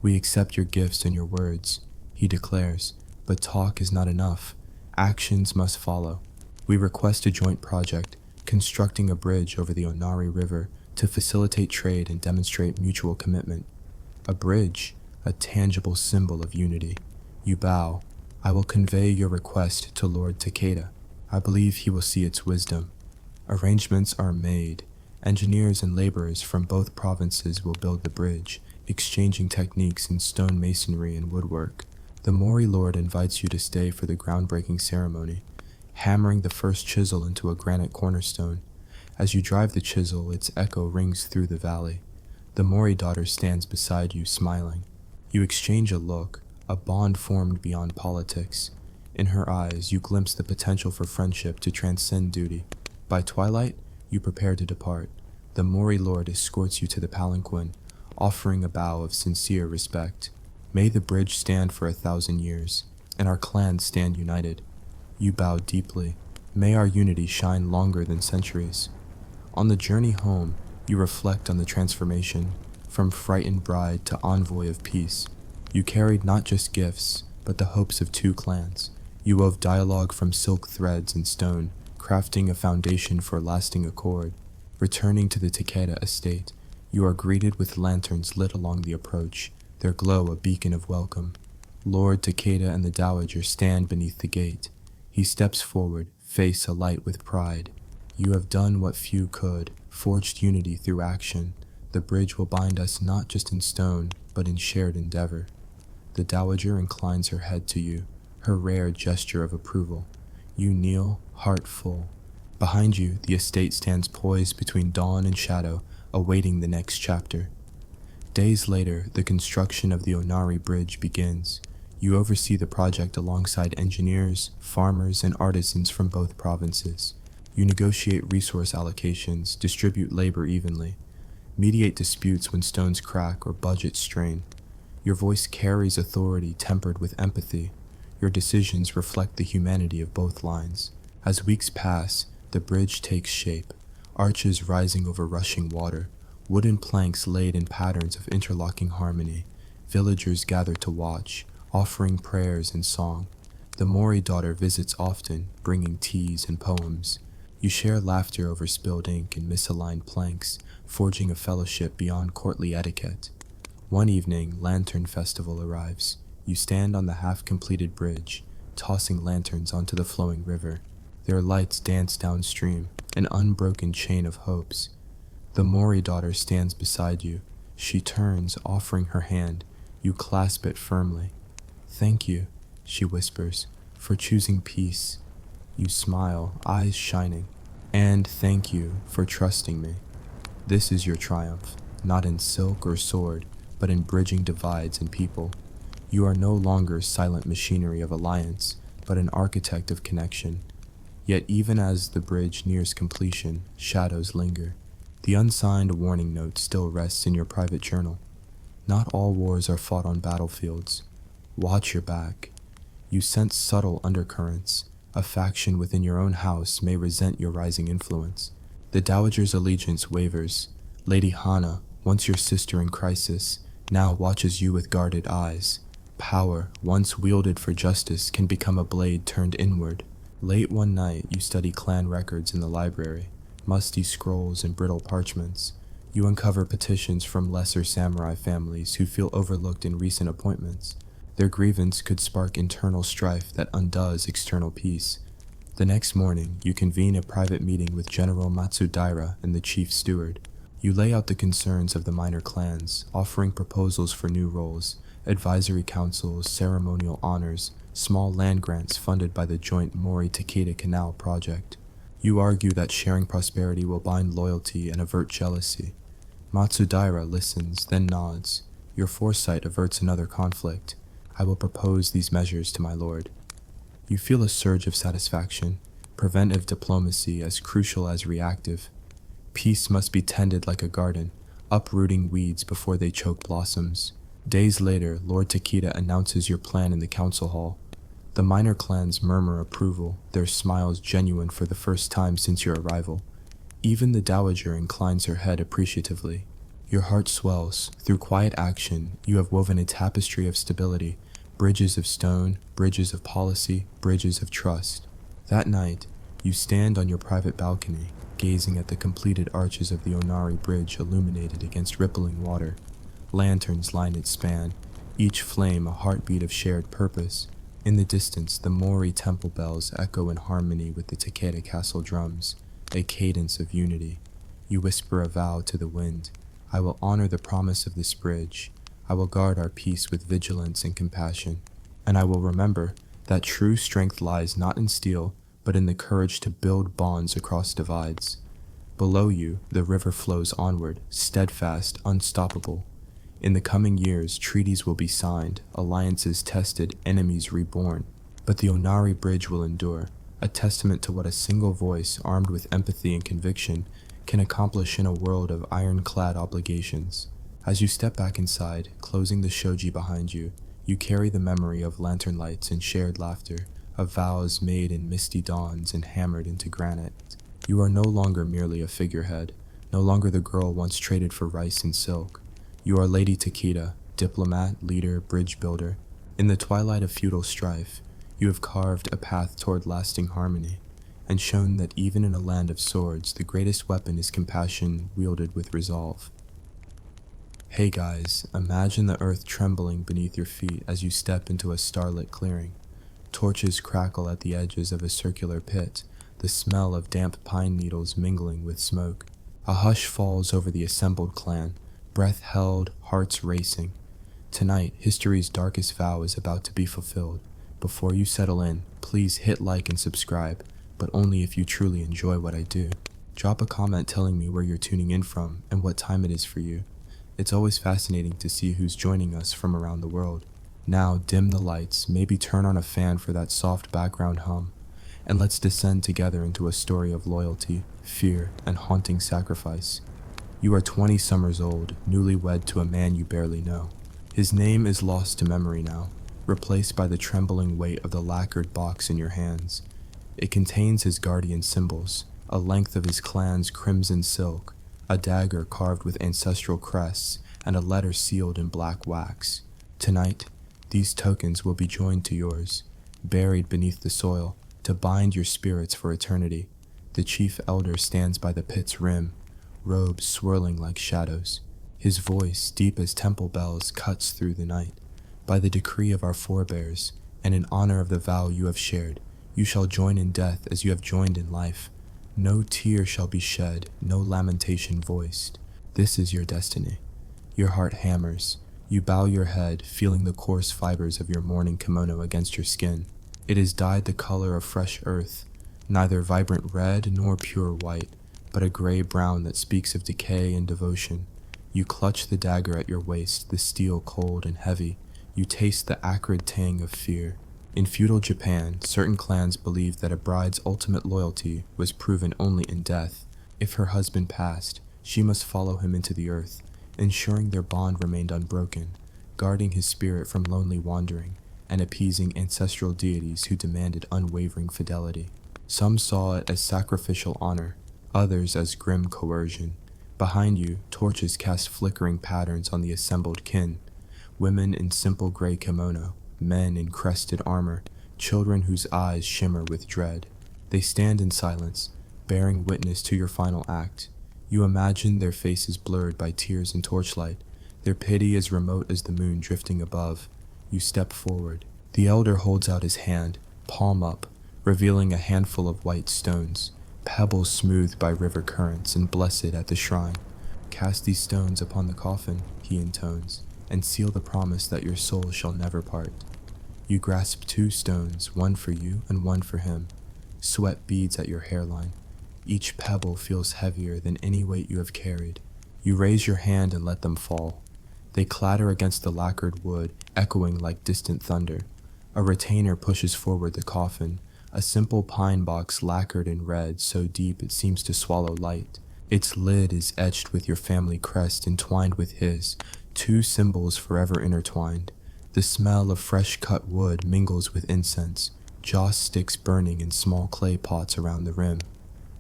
We accept your gifts and your words, he declares, but talk is not enough. Actions must follow. We request a joint project, constructing a bridge over the Onari River to facilitate trade and demonstrate mutual commitment. A bridge, a tangible symbol of unity. You bow. I will convey your request to Lord Takeda. I believe he will see its wisdom. Arrangements are made. Engineers and laborers from both provinces will build the bridge, exchanging techniques in stone masonry and woodwork. The Mori lord invites you to stay for the groundbreaking ceremony, hammering the first chisel into a granite cornerstone. As you drive the chisel, its echo rings through the valley. The Mori daughter stands beside you, smiling. You exchange a look, a bond formed beyond politics. In her eyes, you glimpse the potential for friendship to transcend duty. By twilight, you prepare to depart. The Mori lord escorts you to the palanquin, offering a bow of sincere respect. May the bridge stand for 1,000 years, and our clans stand united. You bow deeply. May our unity shine longer than centuries. On the journey home, you reflect on the transformation, from frightened bride to envoy of peace. You carried not just gifts, but the hopes of 2 clans. You wove dialogue from silk threads and stone, crafting a foundation for lasting accord. Returning to the Takeda estate, you are greeted with lanterns lit along the approach, their glow a beacon of welcome. Lord Takeda and the Dowager stand beneath the gate. He steps forward, face alight with pride. You have done what few could, forged unity through action. The bridge will bind us not just in stone, but in shared endeavor. The Dowager inclines her head to you, her rare gesture of approval. You kneel, heart full. Behind you, the estate stands poised between dawn and shadow, awaiting the next chapter. Days later, the construction of the Onari Bridge begins. You oversee the project alongside engineers, farmers, and artisans from both provinces. You negotiate resource allocations, distribute labor evenly, mediate disputes when stones crack or budgets strain. Your voice carries authority tempered with empathy. Your decisions reflect the humanity of both lines. As weeks pass, the bridge takes shape, arches rising over rushing water, wooden planks laid in patterns of interlocking harmony. Villagers gather to watch, offering prayers and song. The Mori daughter visits often, bringing teas and poems. You share laughter over spilled ink and misaligned planks, forging a fellowship beyond courtly etiquette. One evening, Lantern Festival arrives. You stand on the half-completed bridge, tossing lanterns onto the flowing river. Their lights dance downstream, an unbroken chain of hopes. The Mori daughter stands beside you. She turns, offering her hand. You clasp it firmly. "Thank you," she whispers, "for choosing peace." You smile, eyes shining. "And thank you for trusting me." This is your triumph, not in silk or sword, but in bridging divides and people. You are no longer silent machinery of alliance, but an architect of connection. Yet even as the bridge nears completion, shadows linger. The unsigned warning note still rests in your private journal. Not all wars are fought on battlefields. Watch your back. You sense subtle undercurrents. A faction within your own house may resent your rising influence. The Dowager's allegiance wavers. Lady Hana, once your sister in crisis, now watches you with guarded eyes. Power, once wielded for justice, can become a blade turned inward. Late one night, you study clan records in the library, musty scrolls and brittle parchments. You uncover petitions from lesser samurai families who feel overlooked in recent appointments. Their grievance could spark internal strife that undoes external peace. The next morning, you convene a private meeting with General Matsudaira and the chief steward. You lay out the concerns of the minor clans, offering proposals for new roles, advisory councils, ceremonial honors, small land grants funded by the joint Mori-Takeda Canal project. You argue that sharing prosperity will bind loyalty and avert jealousy. Matsudaira listens, then nods. Your foresight averts another conflict. "I will propose these measures to my lord." You feel a surge of satisfaction, preventive diplomacy as crucial as reactive. Peace must be tended like a garden, uprooting weeds before they choke blossoms. Days later, Lord Takeda announces your plan in the council hall. The minor clans murmur approval, their smiles genuine for the first time since your arrival. Even the Dowager inclines her head appreciatively. Your heart swells. Through quiet action, you have woven a tapestry of stability, bridges of stone, bridges of policy, bridges of trust. That night, you stand on your private balcony, gazing at the completed arches of the Onari Bridge illuminated against rippling water. Lanterns line its span, each flame a heartbeat of shared purpose. In the distance, the Mori temple bells echo in harmony with the Takeda castle drums, a cadence of unity. You whisper a vow to the wind. "I will honor the promise of this bridge. I will guard our peace with vigilance and compassion. And I will remember that true strength lies not in steel, but in the courage to build bonds across divides." Below you, the river flows onward, steadfast, unstoppable. In the coming years, treaties will be signed, alliances tested, enemies reborn. But the Onari Bridge will endure, a testament to what a single voice, armed with empathy and conviction, can accomplish in a world of ironclad obligations. As you step back inside, closing the shoji behind you, you carry the memory of lantern lights and shared laughter, of vows made in misty dawns and hammered into granite. You are no longer merely a figurehead, no longer the girl once traded for rice and silk. You are Lady Takeda, diplomat, leader, bridge builder. In the twilight of feudal strife, you have carved a path toward lasting harmony, and shown that even in a land of swords, the greatest weapon is compassion wielded with resolve. Hey guys, imagine the earth trembling beneath your feet as you step into a starlit clearing. Torches crackle at the edges of a circular pit, the smell of damp pine needles mingling with smoke. A hush falls over the assembled clan, breath held, hearts racing. Tonight, history's darkest vow is about to be fulfilled. Before you settle in, please hit like and subscribe, but only if you truly enjoy what I do. Drop a comment telling me where you're tuning in from and what time it is for you. It's always fascinating to see who's joining us from around the world. Now, dim the lights, maybe turn on a fan for that soft background hum, and let's descend together into a story of loyalty, fear, and haunting sacrifice. You are 20 summers old, newly wed to a man you barely know. His name is lost to memory now, replaced by the trembling weight of the lacquered box in your hands. It contains his guardian symbols, a length of his clan's crimson silk, a dagger carved with ancestral crests, and a letter sealed in black wax. Tonight, these tokens will be joined to yours, buried beneath the soil, to bind your spirits for eternity. The chief elder stands by the pit's rim, robes swirling like shadows. His voice, deep as temple bells, cuts through the night. By the decree of our forebears, and in honor of the vow you have shared, you shall join in death as you have joined in life. No tear shall be shed, no lamentation voiced. This is your destiny. Your heart hammers. You bow your head, feeling the coarse fibers of your mourning kimono against your skin. It is dyed the color of fresh earth, neither vibrant red nor pure white, but a gray-brown that speaks of decay and devotion. You clutch the dagger at your waist, the steel cold and heavy. You taste the acrid tang of fear. In feudal Japan, certain clans believed that a bride's ultimate loyalty was proven only in death. If her husband passed, she must follow him into the earth, ensuring their bond remained unbroken, guarding his spirit from lonely wandering, and appeasing ancestral deities who demanded unwavering fidelity. Some saw it as sacrificial honor, others as grim coercion. Behind you, torches cast flickering patterns on the assembled kin, women in simple gray kimono, men in crested armor, children whose eyes shimmer with dread. They stand in silence, bearing witness to your final act. You imagine their faces blurred by tears and torchlight, their pity as remote as the moon drifting above. You step forward. The elder holds out his hand, palm up, revealing a handful of white stones, pebbles smoothed by river currents and blessed at the shrine. Cast these stones upon the coffin, he intones, and seal the promise that your soul shall never part. You grasp 2 stones, one for you and one for him. Sweat beads at your hairline. Each pebble feels heavier than any weight you have carried. You raise your hand and let them fall. They clatter against the lacquered wood, echoing like distant thunder. A retainer pushes forward the coffin, a simple pine box lacquered in red so deep it seems to swallow light. Its lid is etched with your family crest entwined with his, 2 symbols forever intertwined. The smell of fresh-cut wood mingles with incense, joss sticks burning in small clay pots around the rim.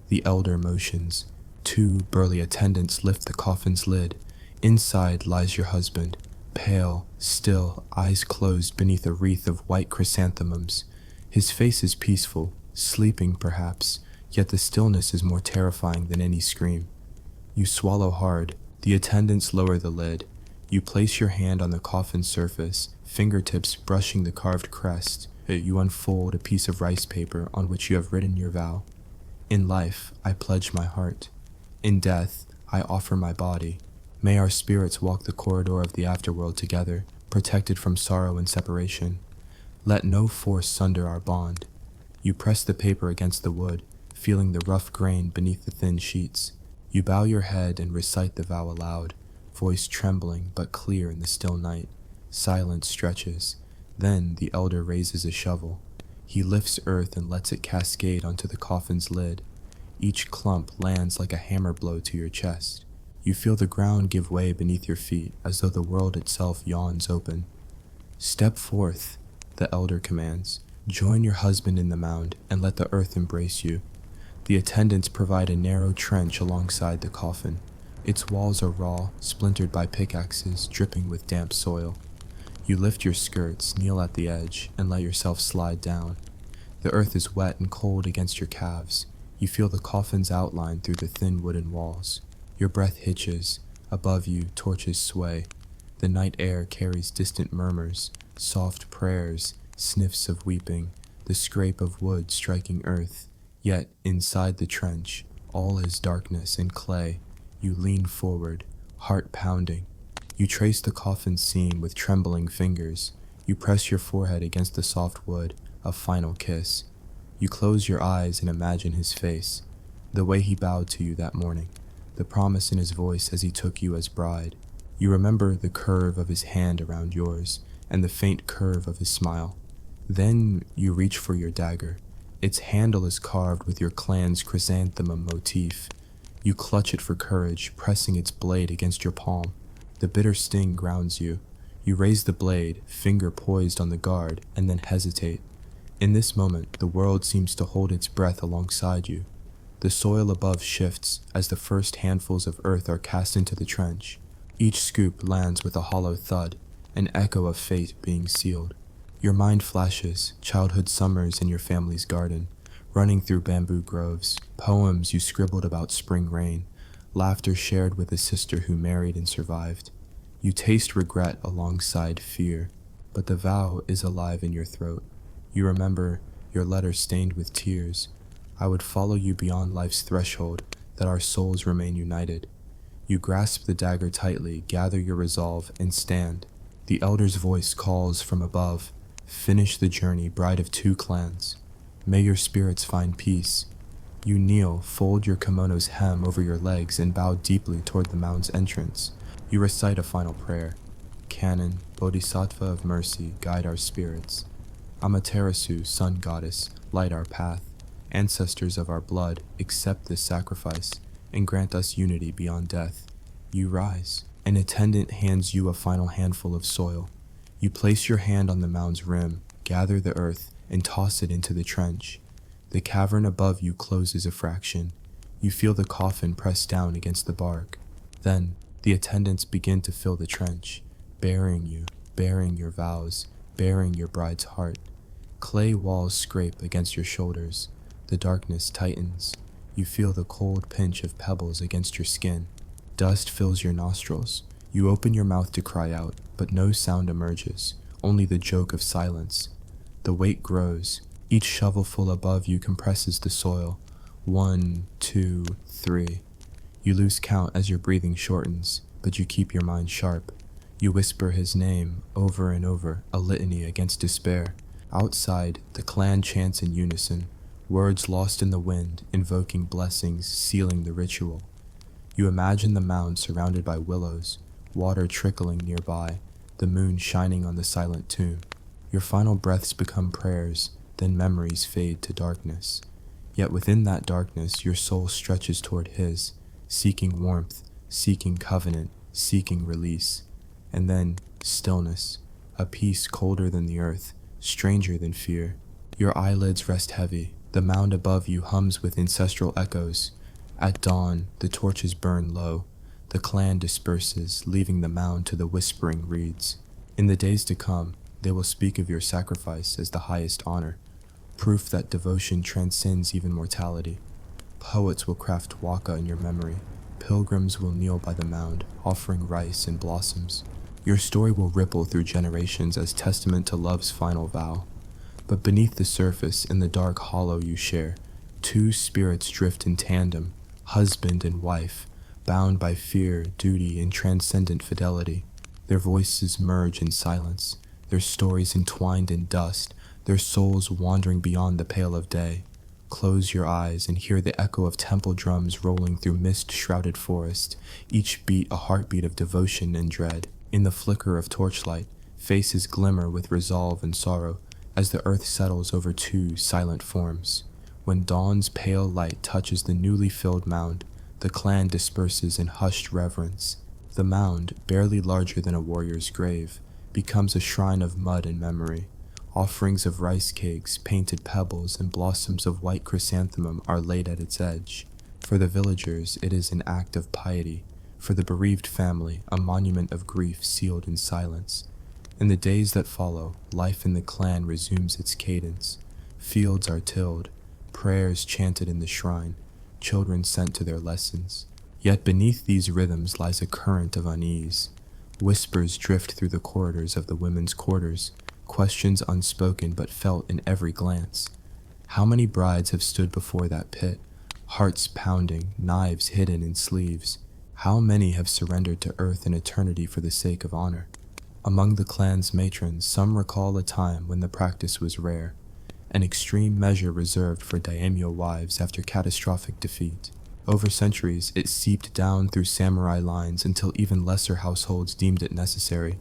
The elder motions. 2 burly attendants lift the coffin's lid. Inside lies your husband, pale, still, eyes closed beneath a wreath of white chrysanthemums. His face is peaceful, sleeping perhaps, yet the stillness is more terrifying than any scream. You swallow hard. The attendants lower the lid. You place your hand on the coffin's surface, fingertips brushing the carved crest. You unfold a piece of rice paper on which you have written your vow. In life, I pledge my heart. In death, I offer my body. May our spirits walk the corridor of the afterworld together, protected from sorrow and separation. Let no force sunder our bond. You press the paper against the wood, feeling the rough grain beneath the thin sheets. You bow your head and recite the vow aloud, voice trembling but clear in the still night. Silence stretches. Then the elder raises a shovel. He lifts earth and lets it cascade onto the coffin's lid. Each clump lands like a hammer blow to your chest. You feel the ground give way beneath your feet as though the world itself yawns open. Step forth, the elder commands. Join your husband in the mound and let the earth embrace you. The attendants provide a narrow trench alongside the coffin. Its walls are raw, splintered by pickaxes, dripping with damp soil. You lift your skirts, kneel at the edge, and let yourself slide down. The earth is wet and cold against your calves. You feel the coffin's outline through the thin wooden walls. Your breath hitches. Above you, torches sway. The night air carries distant murmurs, soft prayers, sniffs of weeping, the scrape of wood striking earth. Yet, inside the trench, all is darkness and clay. You lean forward, heart pounding. You trace the coffin seam with trembling fingers. You press your forehead against the soft wood, a final kiss. You close your eyes and imagine his face, the way he bowed to you that morning, the promise in his voice as he took you as bride. You remember the curve of his hand around yours, and the faint curve of his smile. Then you reach for your dagger. Its handle is carved with your clan's chrysanthemum motif. You clutch it for courage, pressing its blade against your palm. The bitter sting grounds you. You raise the blade, finger poised on the guard, and then hesitate. In this moment, the world seems to hold its breath alongside you. The soil above shifts as the first handfuls of earth are cast into the trench. Each scoop lands with a hollow thud, an echo of fate being sealed. Your mind flashes, childhood summers in your family's garden, running through bamboo groves, poems you scribbled about spring rain, laughter shared with a sister who married and survived. You taste regret alongside fear, but the vow is alive in your throat. You remember your letter stained with tears. I would follow you beyond life's threshold, that our souls remain united. You grasp the dagger tightly, gather your resolve, and stand. The elder's voice calls from above. Finish the journey, bride of two clans. May your spirits find peace. You kneel, fold your kimono's hem over your legs, and bow deeply toward the mound's entrance. You recite a final prayer. Canon, Bodhisattva of mercy, guide our spirits. Amaterasu, sun goddess, light our path. Ancestors of our blood, accept this sacrifice, and grant us unity beyond death. You rise. An attendant hands you a final handful of soil. You place your hand on the mound's rim, gather the earth, and toss it into the trench. The cavern above you closes a fraction. You feel the coffin press down against the bark. Then, the attendants begin to fill the trench, bearing you, bearing your vows, bearing your bride's heart. Clay walls scrape against your shoulders. The darkness tightens. You feel the cold pinch of pebbles against your skin. Dust fills your nostrils. You open your mouth to cry out, but no sound emerges, only the joke of silence. The weight grows. Each shovelful above you compresses the soil. 1, 2, 3. You lose count as your breathing shortens, but you keep your mind sharp. You whisper his name over and over, a litany against despair. Outside, the clan chants in unison, words lost in the wind, invoking blessings, sealing the ritual. You imagine the mound surrounded by willows, water trickling nearby, the moon shining on the silent tomb. Your final breaths become prayers, then memories fade to darkness. Yet within that darkness, your soul stretches toward his, seeking warmth, seeking covenant, seeking release. And then, stillness, a peace colder than the earth, stranger than fear. Your eyelids rest heavy. The mound above you hums with ancestral echoes. At dawn, the torches burn low. The clan disperses, leaving the mound to the whispering reeds. In the days to come, they will speak of your sacrifice as the highest honor, proof that devotion transcends even mortality. Poets will craft waka in your memory. Pilgrims will kneel by the mound, offering rice and blossoms. Your story will ripple through generations as testament to love's final vow. But beneath the surface, in the dark hollow you share, two spirits drift in tandem, husband and wife, bound by fear, duty, and transcendent fidelity. Their voices merge in silence, their stories entwined in dust, their souls wandering beyond the pale of day. Close your eyes and hear the echo of temple drums rolling through mist-shrouded forest, each beat a heartbeat of devotion and dread. In the flicker of torchlight, faces glimmer with resolve and sorrow, as the earth settles over two silent forms. When dawn's pale light touches the newly filled mound, the clan disperses in hushed reverence. The mound, barely larger than a warrior's grave, becomes a shrine of mud and memory. Offerings of rice cakes, painted pebbles, and blossoms of white chrysanthemum are laid at its edge. For the villagers, it is an act of piety. For the bereaved family, a monument of grief sealed in silence. In the days that follow, life in the clan resumes its cadence. Fields are tilled, prayers chanted in the shrine, children sent to their lessons. Yet beneath these rhythms lies a current of unease. Whispers drift through the corridors of the women's quarters, questions unspoken but felt in every glance. How many brides have stood before that pit, hearts pounding, knives hidden in sleeves? How many have surrendered to earth and eternity for the sake of honor? Among the clan's matrons, some recall a time when the practice was rare, an extreme measure reserved for daimyo wives after catastrophic defeat. Over centuries, it seeped down through samurai lines until even lesser households deemed it necessary.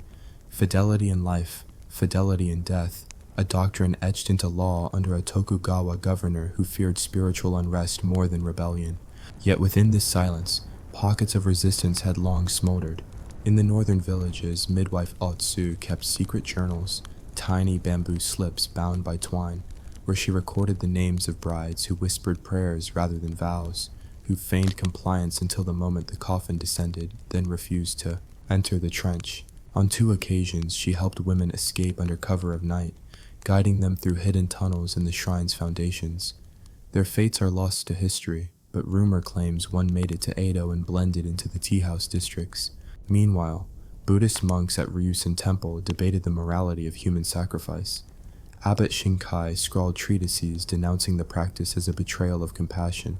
Fidelity in life, fidelity in death, a doctrine etched into law under a Tokugawa governor who feared spiritual unrest more than rebellion. Yet within this silence, pockets of resistance had long smoldered. In the northern villages, midwife Otsu kept secret journals, tiny bamboo slips bound by twine, where she recorded the names of brides who whispered prayers rather than vows, who feigned compliance until the moment the coffin descended, then refused to enter the trench. On 2 occasions, she helped women escape under cover of night, guiding them through hidden tunnels in the shrine's foundations. Their fates are lost to history, but rumor claims one made it to Edo and blended into the tea-house districts. Meanwhile, Buddhist monks at Ryusen Temple debated the morality of human sacrifice. Abbot Shinkai scrawled treatises denouncing the practice as a betrayal of compassion.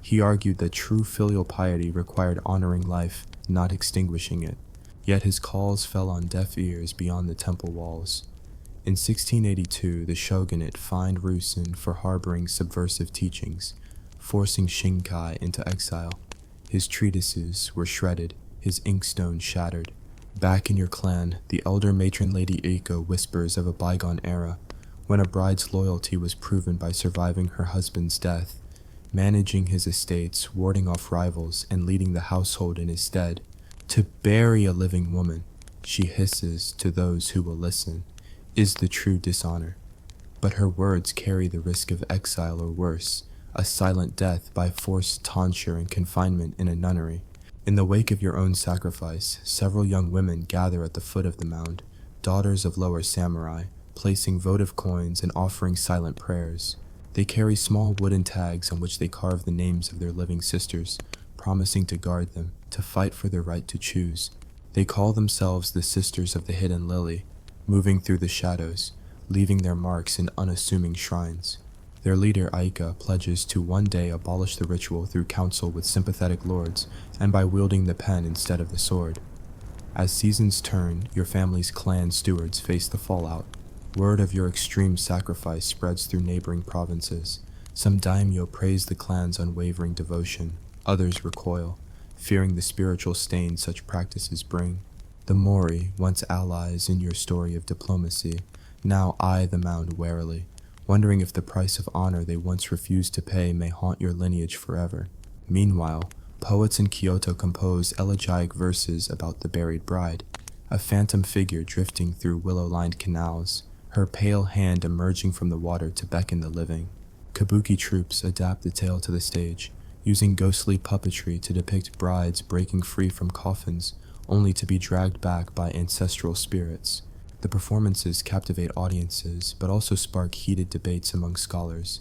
He argued that true filial piety required honoring life, not extinguishing it. Yet his calls fell on deaf ears beyond the temple walls. In 1682, the shogunate fined Ryusen for harboring subversive teachings, forcing Shinkai into exile. His treatises were shredded, his inkstone shattered. Back in your clan, the elder matron Lady Eiko whispers of a bygone era, when a bride's loyalty was proven by surviving her husband's death, managing his estates, warding off rivals, and leading the household in his stead. To bury a living woman, she hisses to those who will listen, is the true dishonor. But her words carry the risk of exile or worse, a silent death by forced tonsure and confinement in a nunnery. In the wake of your own sacrifice, several young women gather at the foot of the mound, daughters of lower samurai, placing votive coins and offering silent prayers. They carry small wooden tags on which they carve the names of their living sisters, promising to guard them, to fight for their right to choose. They call themselves the Sisters of the Hidden Lily, moving through the shadows, leaving their marks in unassuming shrines. Their leader, Aika, pledges to one day abolish the ritual through counsel with sympathetic lords and by wielding the pen instead of the sword. As seasons turn, your family's clan stewards face the fallout. Word of your extreme sacrifice spreads through neighboring provinces. Some daimyo praise the clan's unwavering devotion. Others recoil, fearing the spiritual stain such practices bring. The Mori, once allies in your story of diplomacy, now eye the mound warily, wondering if the price of honor they once refused to pay may haunt your lineage forever. Meanwhile, poets in Kyoto compose elegiac verses about the buried bride, a phantom figure drifting through willow-lined canals, her pale hand emerging from the water to beckon the living. Kabuki troupes adapt the tale to the stage, using ghostly puppetry to depict brides breaking free from coffins, only to be dragged back by ancestral spirits. The performances captivate audiences, but also spark heated debates among scholars.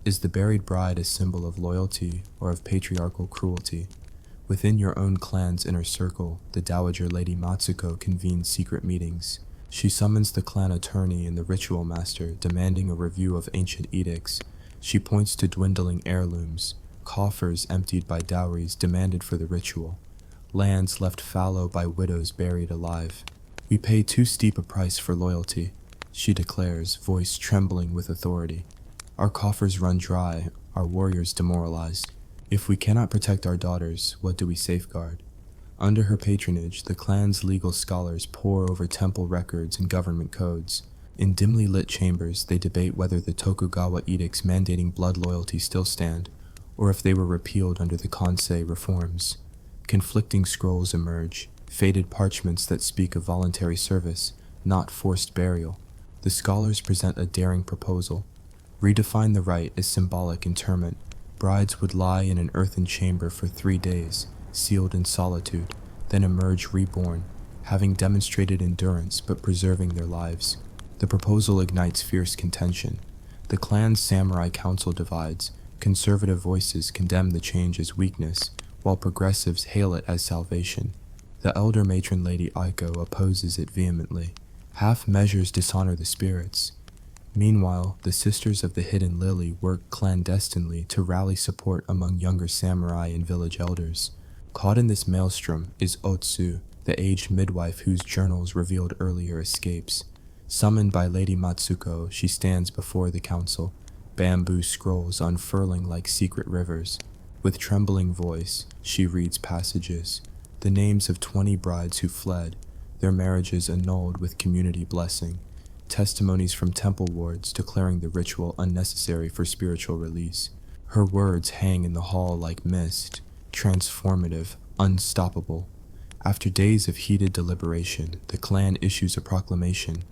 Is the buried bride a symbol of loyalty or of patriarchal cruelty? Within your own clan's inner circle, the Dowager Lady Matsuko convenes secret meetings. She summons the clan attorney and the ritual master, demanding a review of ancient edicts. She points to dwindling heirlooms, coffers emptied by dowries demanded for the ritual, lands left fallow by widows buried alive. We pay too steep a price for loyalty, she declares, voice trembling with authority. Our coffers run dry, our warriors demoralized. If we cannot protect our daughters, what do we safeguard? Under her patronage, the clan's legal scholars pore over temple records and government codes. In dimly lit chambers, they debate whether the Tokugawa edicts mandating blood loyalty still stand, or if they were repealed under the Kansei reforms. Conflicting scrolls emerge, faded parchments that speak of voluntary service, not forced burial. The scholars present a daring proposal. Redefine the rite as symbolic interment. Brides would lie in an earthen chamber for 3 days, sealed in solitude, then emerge reborn, having demonstrated endurance but preserving their lives. The proposal ignites fierce contention. The clan's samurai council divides. Conservative voices condemn the change as weakness, while progressives hail it as salvation. The elder matron Lady Aiko opposes it vehemently. Half measures dishonor the spirits. Meanwhile, the Sisters of the Hidden Lily work clandestinely to rally support among younger samurai and village elders. Caught in this maelstrom is Otsu, the aged midwife whose journals revealed earlier escapes. Summoned by Lady Matsuko, she stands before the council, bamboo scrolls unfurling like secret rivers. With trembling voice, she reads passages, the names of 20 brides who fled, their marriages annulled with community blessing, testimonies from temple wards declaring the ritual unnecessary for spiritual release. Her words hang in the hall like mist, transformative, unstoppable. After days of heated deliberation, the clan issues a proclamation.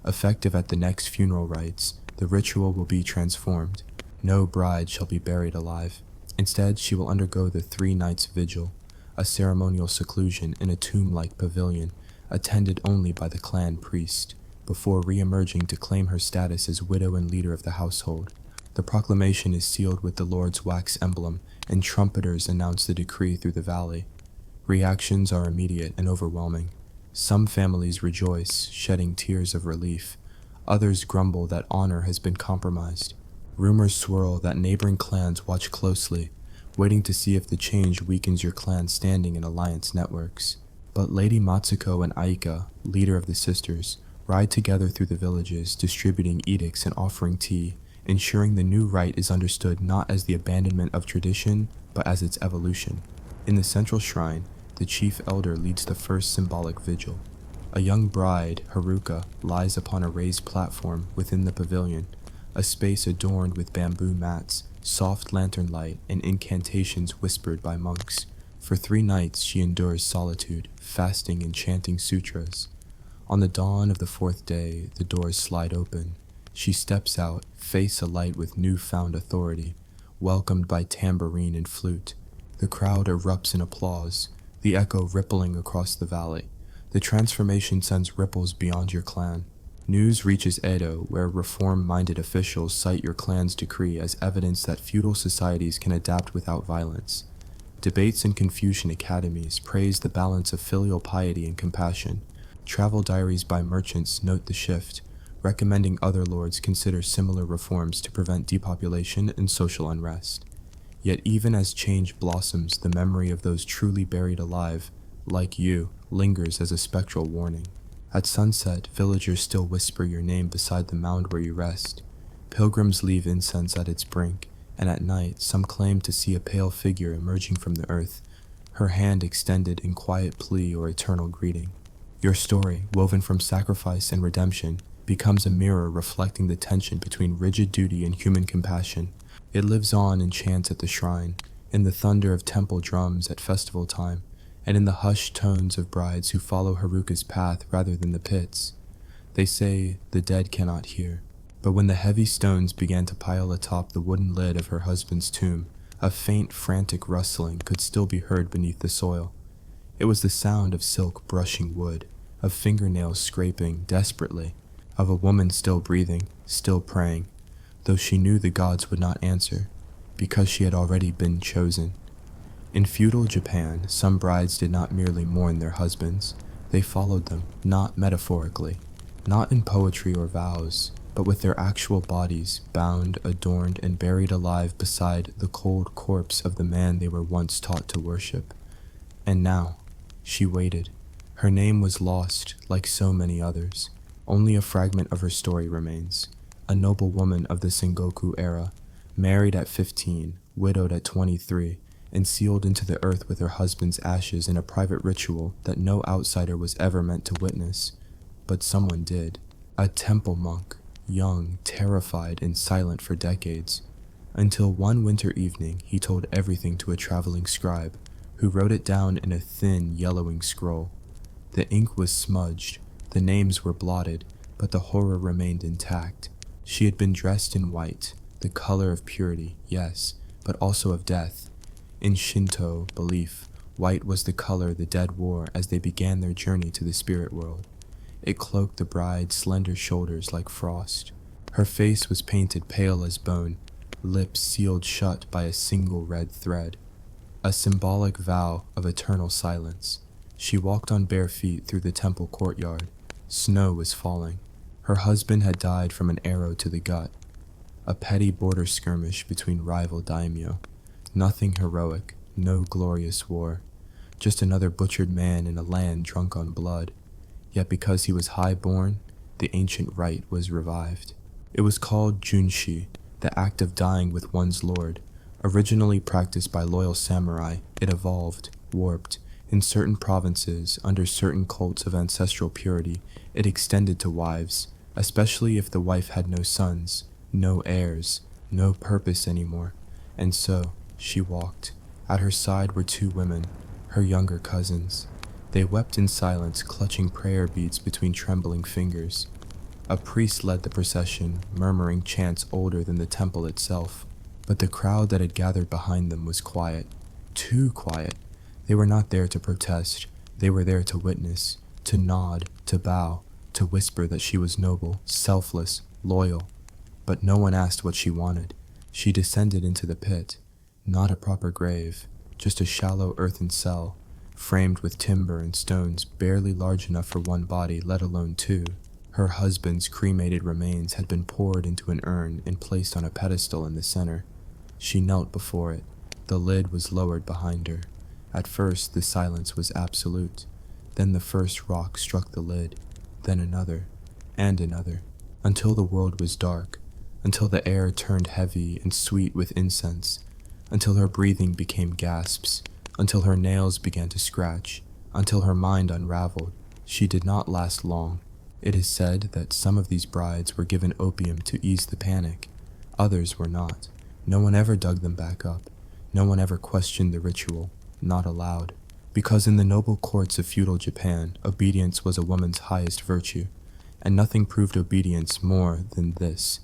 Effective at the next funeral rites, the ritual will be transformed. No bride shall be buried alive. Instead, she will undergo the 3 nights vigil, a ceremonial seclusion in a tomb-like pavilion, attended only by the clan priest, before re-emerging to claim her status as widow and leader of the household. The proclamation is sealed with the Lord's wax emblem, and trumpeters announce the decree through the valley. Reactions are immediate and overwhelming. Some families rejoice, shedding tears of relief. Others grumble that honor has been compromised. Rumors swirl that neighboring clans watch closely, waiting to see if the change weakens your clan's standing in alliance networks. But Lady Matsuko and Aika, leader of the sisters, ride together through the villages, distributing edicts and offering tea, ensuring the new rite is understood not as the abandonment of tradition, but as its evolution. In the central shrine, the chief elder leads the first symbolic vigil. A young bride, Haruka, lies upon a raised platform within the pavilion, a space adorned with bamboo mats, soft lantern light, and incantations whispered by monks. For 3 nights she endures solitude, fasting and chanting sutras. On the dawn of the 4th day, the doors slide open. She steps out, face alight with newfound authority, welcomed by tambourine and flute. The crowd erupts in applause, the echo rippling across the valley. The transformation sends ripples beyond your clan. News reaches Edo, where reform-minded officials cite your clan's decree as evidence that feudal societies can adapt without violence. Debates in Confucian academies praise the balance of filial piety and compassion. Travel diaries by merchants note the shift, recommending other lords consider similar reforms to prevent depopulation and social unrest. Yet even as change blossoms, the memory of those truly buried alive, like you, lingers as a spectral warning. At sunset, villagers still whisper your name beside the mound where you rest. Pilgrims leave incense at its brink, and at night some claim to see a pale figure emerging from the earth, her hand extended in quiet plea or eternal greeting. Your story, woven from sacrifice and redemption, becomes a mirror reflecting the tension between rigid duty and human compassion. It lives on in chants at the shrine, in the thunder of temple drums at festival time, and in the hushed tones of brides who follow Haruka's path rather than the pits. They say the dead cannot hear, but when the heavy stones began to pile atop the wooden lid of her husband's tomb, a faint, frantic rustling could still be heard beneath the soil. It was the sound of silk brushing wood, of fingernails scraping desperately, of a woman still breathing, still praying, though she knew the gods would not answer, because she had already been chosen. In feudal Japan, some brides did not merely mourn their husbands, they followed them, not metaphorically, not in poetry or vows, but with their actual bodies, bound, adorned, and buried alive beside the cold corpse of the man they were once taught to worship. And now, she waited. Her name was lost, like so many others. Only a fragment of her story remains. A noble woman of the Sengoku era, married at 15, widowed at 23, and sealed into the earth with her husband's ashes in a private ritual that no outsider was ever meant to witness. But someone did. A temple monk, young, terrified, and silent for decades, until one winter evening he told everything to a traveling scribe, who wrote it down in a thin, yellowing scroll. The ink was smudged, the names were blotted, but the horror remained intact. She had been dressed in white, the color of purity, yes, but also of death. In Shinto belief, white was the color the dead wore as they began their journey to the spirit world. It cloaked the bride's slender shoulders like frost. Her face was painted pale as bone, lips sealed shut by a single red thread. a symbolic vow of eternal silence. She walked on bare feet through the temple courtyard. Snow was falling. Her husband had died from an arrow to the gut. A petty border skirmish between rival daimyo. Nothing heroic, no glorious war. Just another butchered man in a land drunk on blood. Yet because he was high-born, the ancient rite was revived. It was called junshi, the act of dying with one's lord. Originally practiced by loyal samurai, it evolved, warped. In certain provinces, under certain cults of ancestral purity, it extended to wives, especially if the wife had no sons, no heirs, no purpose anymore. And so, she walked. At her side were two women, her younger cousins. They wept in silence, clutching prayer beads between trembling fingers. A priest led the procession, murmuring chants older than the temple itself. But the crowd that had gathered behind them was quiet. Too quiet. They were not there to protest. They were there to witness, to nod, to bow, to whisper that she was noble, selfless, loyal. But no one asked what she wanted. She descended into the pit. Not a proper grave, just a shallow earthen cell, framed with timber and stones barely large enough for one body, let alone two. Her husband's cremated remains had been poured into an urn and placed on a pedestal in the center. She knelt before it. The lid was lowered behind her. At first, the silence was absolute. Then the first rock struck the lid, then another, and another, until the world was dark, until the air turned heavy and sweet with incense, until her breathing became gasps, until her nails began to scratch, until her mind unraveled. She did not last long. It is said that some of these brides were given opium to ease the panic. Others were not. No one ever dug them back up. No one ever questioned the ritual, not allowed. Because in the noble courts of feudal Japan, obedience was a woman's highest virtue, and nothing proved obedience more than this.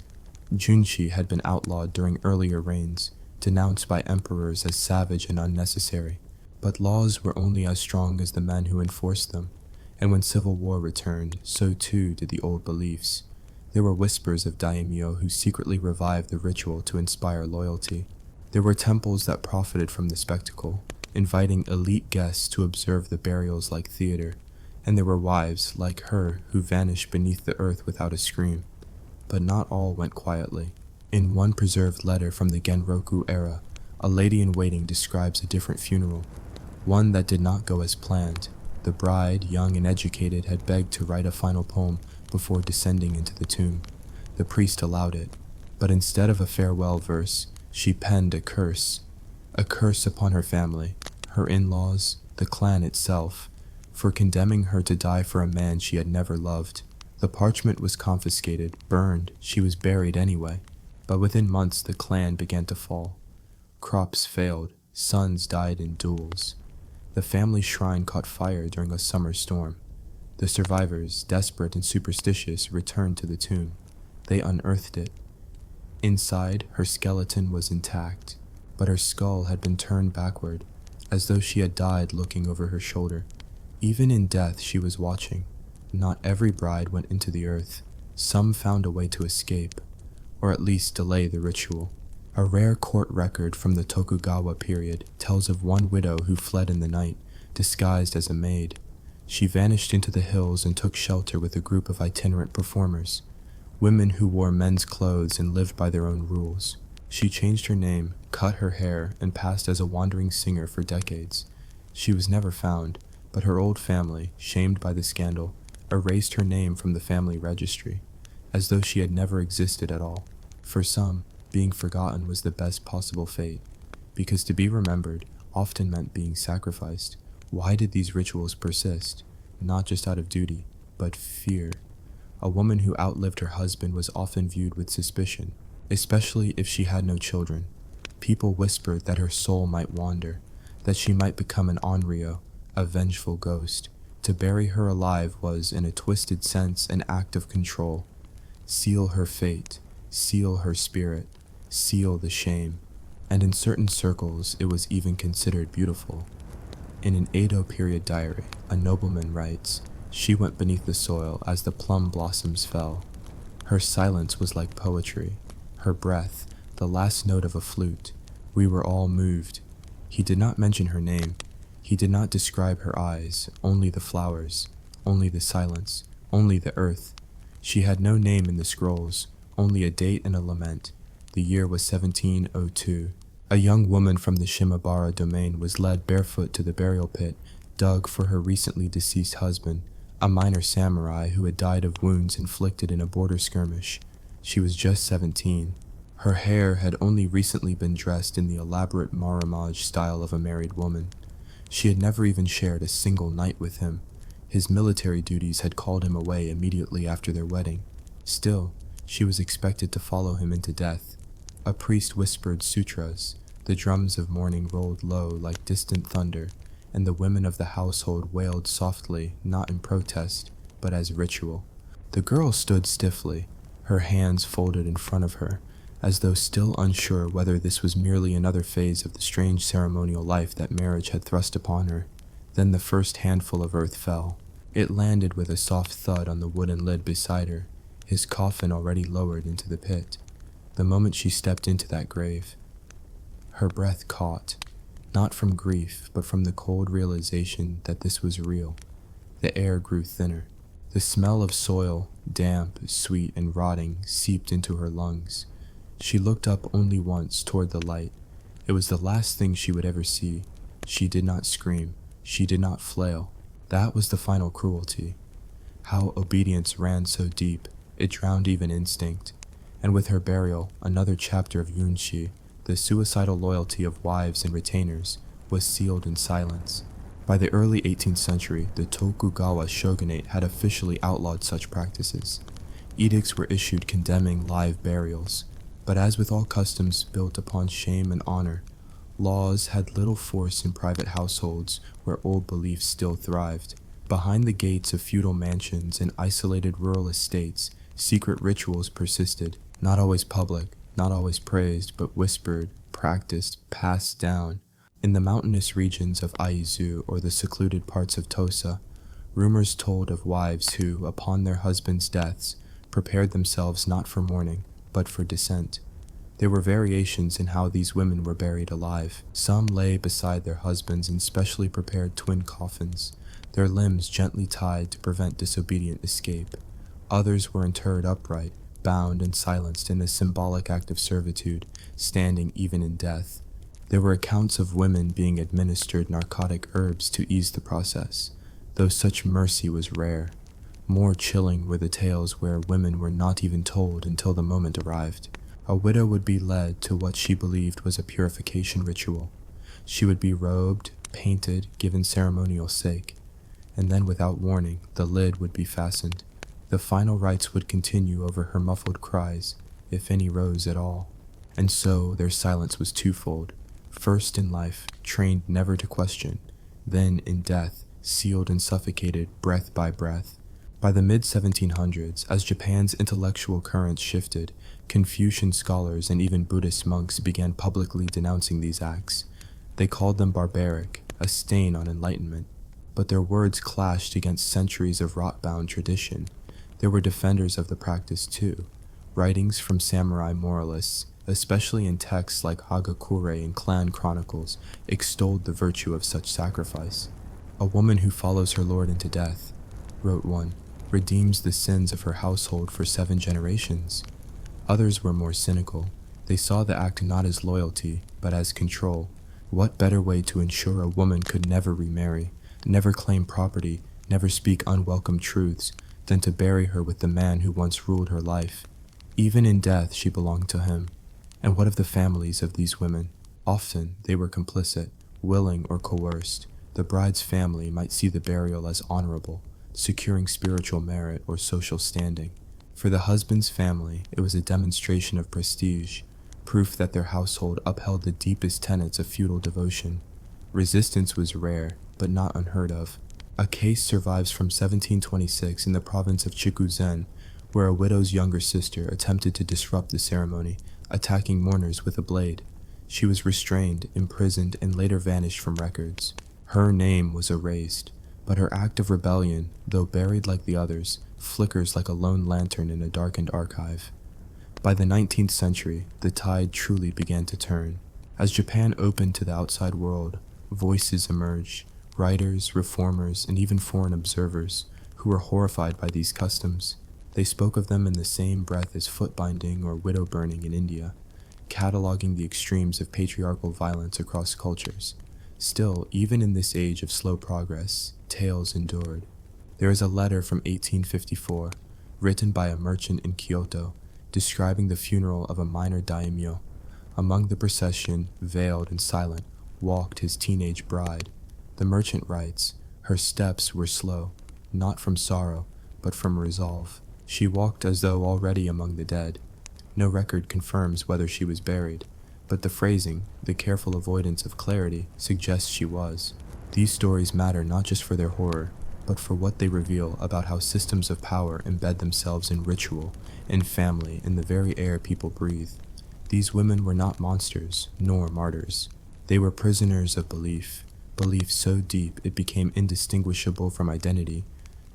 Junshi had been outlawed during earlier reigns, denounced by emperors as savage and unnecessary. But laws were only as strong as the men who enforced them, and when civil war returned, so too did the old beliefs. There were whispers of daimyo who secretly revived the ritual to inspire loyalty. There were temples that profited from the spectacle, inviting elite guests to observe the burials like theater, and there were wives like her who vanished beneath the earth without a scream. But not all went quietly. In one preserved letter from the Genroku era, a lady-in-waiting describes a different funeral, one that did not go as planned. The bride, young and educated, had begged to write a final poem before descending into the tomb. The priest allowed it, but instead of a farewell verse, she penned a curse upon her family, her in-laws, the clan itself, for condemning her to die for a man she had never loved. The parchment was confiscated, burned, she was buried anyway. But within months the clan began to fall. Crops failed, sons died in duels. The family shrine caught fire during a summer storm. The survivors, desperate and superstitious, returned to the tomb. They unearthed it. Inside, her skeleton was intact, but her skull had been turned backward, as though she had died looking over her shoulder. Even in death she was watching. Not every bride went into the earth. Some found a way to escape, or at least delay the ritual. A rare court record from the Tokugawa period tells of one widow who fled in the night, disguised as a maid. She vanished into the hills and took shelter with a group of itinerant performers, women who wore men's clothes and lived by their own rules. She changed her name, cut her hair, and passed as a wandering singer for decades. She was never found, but her old family, shamed by the scandal, erased her name from the family registry, as though she had never existed at all. For some, being forgotten was the best possible fate, because to be remembered often meant being sacrificed. Why did these rituals persist? Not just out of duty, but fear. A woman who outlived her husband was often viewed with suspicion, especially if she had no children. People whispered that her soul might wander, that she might become an onryo, a vengeful ghost. To bury her alive was, in a twisted sense, an act of control. Seal her fate, seal her spirit, seal the shame, and in certain circles it was even considered beautiful. In an Edo period diary, a nobleman writes, "She went beneath the soil as the plum blossoms fell. Her silence was like poetry, her breath, the last note of a flute. We were all moved. He did not mention her name. He did not describe her eyes, only the flowers, only the silence, only the earth. She had no name in the scrolls, only a date and a lament. The year was 1702. A young woman from the Shimabara domain was led barefoot to the burial pit, dug for her recently deceased husband, a minor samurai who had died of wounds inflicted in a border skirmish. She was just 17. Her hair had only recently been dressed in the elaborate marramage style of a married woman. She had never even shared a single night with him. His military duties had called him away immediately after their wedding. Still, she was expected to follow him into death. A priest whispered sutras, the drums of mourning rolled low like distant thunder, and the women of the household wailed softly, not in protest, but as ritual. The girl stood stiffly, her hands folded in front of her, as though still unsure whether this was merely another phase of the strange ceremonial life that marriage had thrust upon her. Then the first handful of earth fell. It landed with a soft thud on the wooden lid beside her, his coffin already lowered into the pit. The moment she stepped into that grave, her breath caught, not from grief, but from the cold realization that this was real. The air grew thinner. The smell of soil, damp, sweet, and rotting, seeped into her lungs. She looked up only once toward the light. It was the last thing she would ever see. She did not scream. She did not flail. That was the final cruelty. How obedience ran so deep, it drowned even instinct. And with her burial, another chapter of Yunshi, the suicidal loyalty of wives and retainers, was sealed in silence. By the early 18th century, the Tokugawa shogunate had officially outlawed such practices. Edicts were issued condemning live burials. But as with all customs built upon shame and honor, laws had little force in private households where old beliefs still thrived. Behind the gates of feudal mansions and isolated rural estates, secret rituals persisted, not always public, not always praised, but whispered, practiced, passed down. In the mountainous regions of Aizu or the secluded parts of Tosa, rumors told of wives who, upon their husbands' deaths, prepared themselves not for mourning, but for descent. There were variations in how these women were buried alive. Some lay beside their husbands in specially prepared twin coffins, their limbs gently tied to prevent disobedient escape. Others were interred upright, bound and silenced in a symbolic act of servitude, standing even in death. There were accounts of women being administered narcotic herbs to ease the process, though such mercy was rare. More chilling were the tales where women were not even told until the moment arrived. A widow would be led to what she believed was a purification ritual. She would be robed, painted, given ceremonial sake, and then without warning, the lid would be fastened. The final rites would continue over her muffled cries, if any rose at all. And so their silence was twofold. First in life, trained never to question, then in death, sealed and suffocated breath by breath. By the mid-1700s, as Japan's intellectual currents shifted, Confucian scholars and even Buddhist monks began publicly denouncing these acts. They called them barbaric, a stain on enlightenment. But their words clashed against centuries of rot-bound tradition. There were defenders of the practice too. Writings from samurai moralists, especially in texts like Hagakure and clan chronicles, extolled the virtue of such sacrifice. A woman who follows her lord into death, wrote one, redeems the sins of her household for 7 generations. Others were more cynical. They saw the act not as loyalty, but as control. What better way to ensure a woman could never remarry, never claim property, never speak unwelcome truths, than to bury her with the man who once ruled her life? Even in death, she belonged to him. And what of the families of these women? Often, they were complicit, willing or coerced. The bride's family might see the burial as honorable, securing spiritual merit or social standing. For the husband's family, it was a demonstration of prestige, proof that their household upheld the deepest tenets of feudal devotion. Resistance was rare, but not unheard of. A case survives from 1726 in the province of Chikuzen, where a widow's younger sister attempted to disrupt the ceremony, attacking mourners with a blade. She was restrained, imprisoned, and later vanished from records. Her name was erased, but her act of rebellion, though buried like the others, flickers like a lone lantern in a darkened archive. By the 19th century, the tide truly began to turn. As Japan opened to the outside world, voices emerged, writers, reformers, and even foreign observers who were horrified by these customs. They spoke of them in the same breath as foot binding or widow burning in India, cataloging the extremes of patriarchal violence across cultures. Still, even in this age of slow progress, tales endured. There is a letter from 1854, written by a merchant in Kyoto, describing the funeral of a minor daimyo. Among the procession, veiled and silent, walked his teenage bride. The merchant writes, her steps were slow, not from sorrow, but from resolve. She walked as though already among the dead. No record confirms whether she was buried, but the phrasing, the careful avoidance of clarity, suggests she was. These stories matter not just for their horror, but for what they reveal about how systems of power embed themselves in ritual, in family, in the very air people breathe. These women were not monsters, nor martyrs. They were prisoners of belief, belief so deep it became indistinguishable from identity.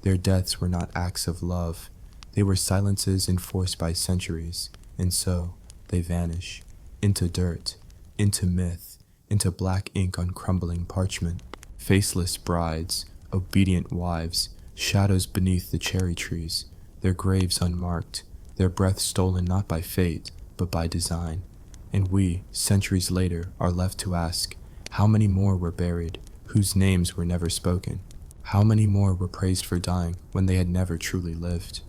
Their deaths were not acts of love. They were silences enforced by centuries, and so they vanish, into dirt, into myth, into black ink on crumbling parchment. Faceless brides, obedient wives, shadows beneath the cherry trees, their graves unmarked, their breath stolen not by fate, but by design. And we, centuries later, are left to ask, how many more were buried, whose names were never spoken? How many more were praised for dying when they had never truly lived?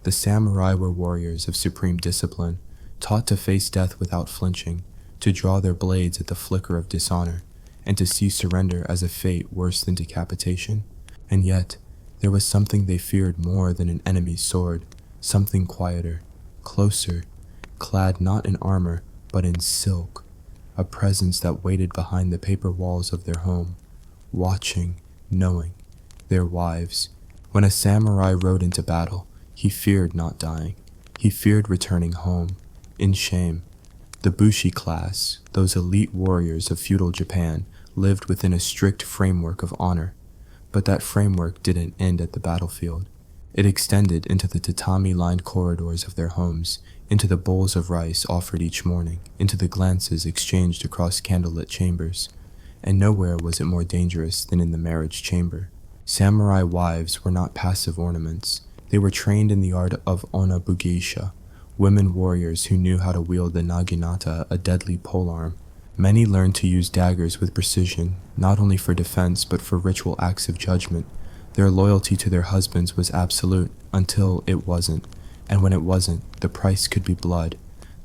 The samurai were warriors of supreme discipline, taught to face death without flinching, to draw their blades at the flicker of dishonor, and to see surrender as a fate worse than decapitation. And yet, there was something they feared more than an enemy's sword, something quieter, closer, clad not in armor, but in silk, a presence that waited behind the paper walls of their home, watching, knowing, their wives. When a samurai rode into battle, he feared not dying. He feared returning home, in shame. The bushi class, those elite warriors of feudal Japan, lived within a strict framework of honor. But that framework didn't end at the battlefield. It extended into the tatami-lined corridors of their homes, into the bowls of rice offered each morning, into the glances exchanged across candlelit chambers. And nowhere was it more dangerous than in the marriage chamber. Samurai wives were not passive ornaments. They were trained in the art of onabugeisha, women warriors who knew how to wield the naginata, a deadly polearm. Many learned to use daggers with precision, not only for defense but for ritual acts of judgment. Their loyalty to their husbands was absolute, until it wasn't. And when it wasn't, the price could be blood.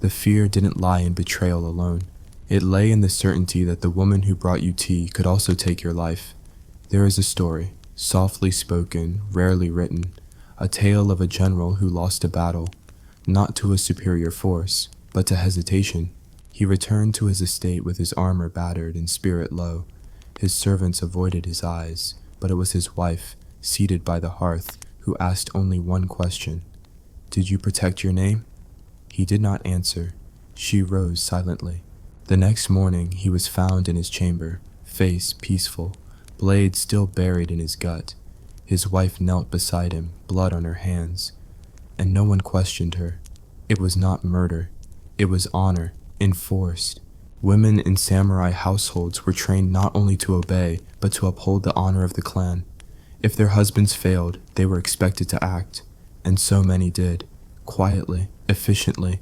The fear didn't lie in betrayal alone. It lay in the certainty that the woman who brought you tea could also take your life. There is a story, softly spoken, rarely written, a tale of a general who lost a battle, not to a superior force, but to hesitation. He returned to his estate with his armor battered and spirit low. His servants avoided his eyes, but it was his wife, seated by the hearth, who asked only one question. "Did you protect your name?" He did not answer. She rose silently. The next morning he was found in his chamber, face peaceful, blade still buried in his gut. His wife knelt beside him, blood on her hands, and no one questioned her. It was not murder. It was honor, enforced. Women in samurai households were trained not only to obey, but to uphold the honor of the clan. If their husbands failed, they were expected to act, and so many did, quietly, efficiently.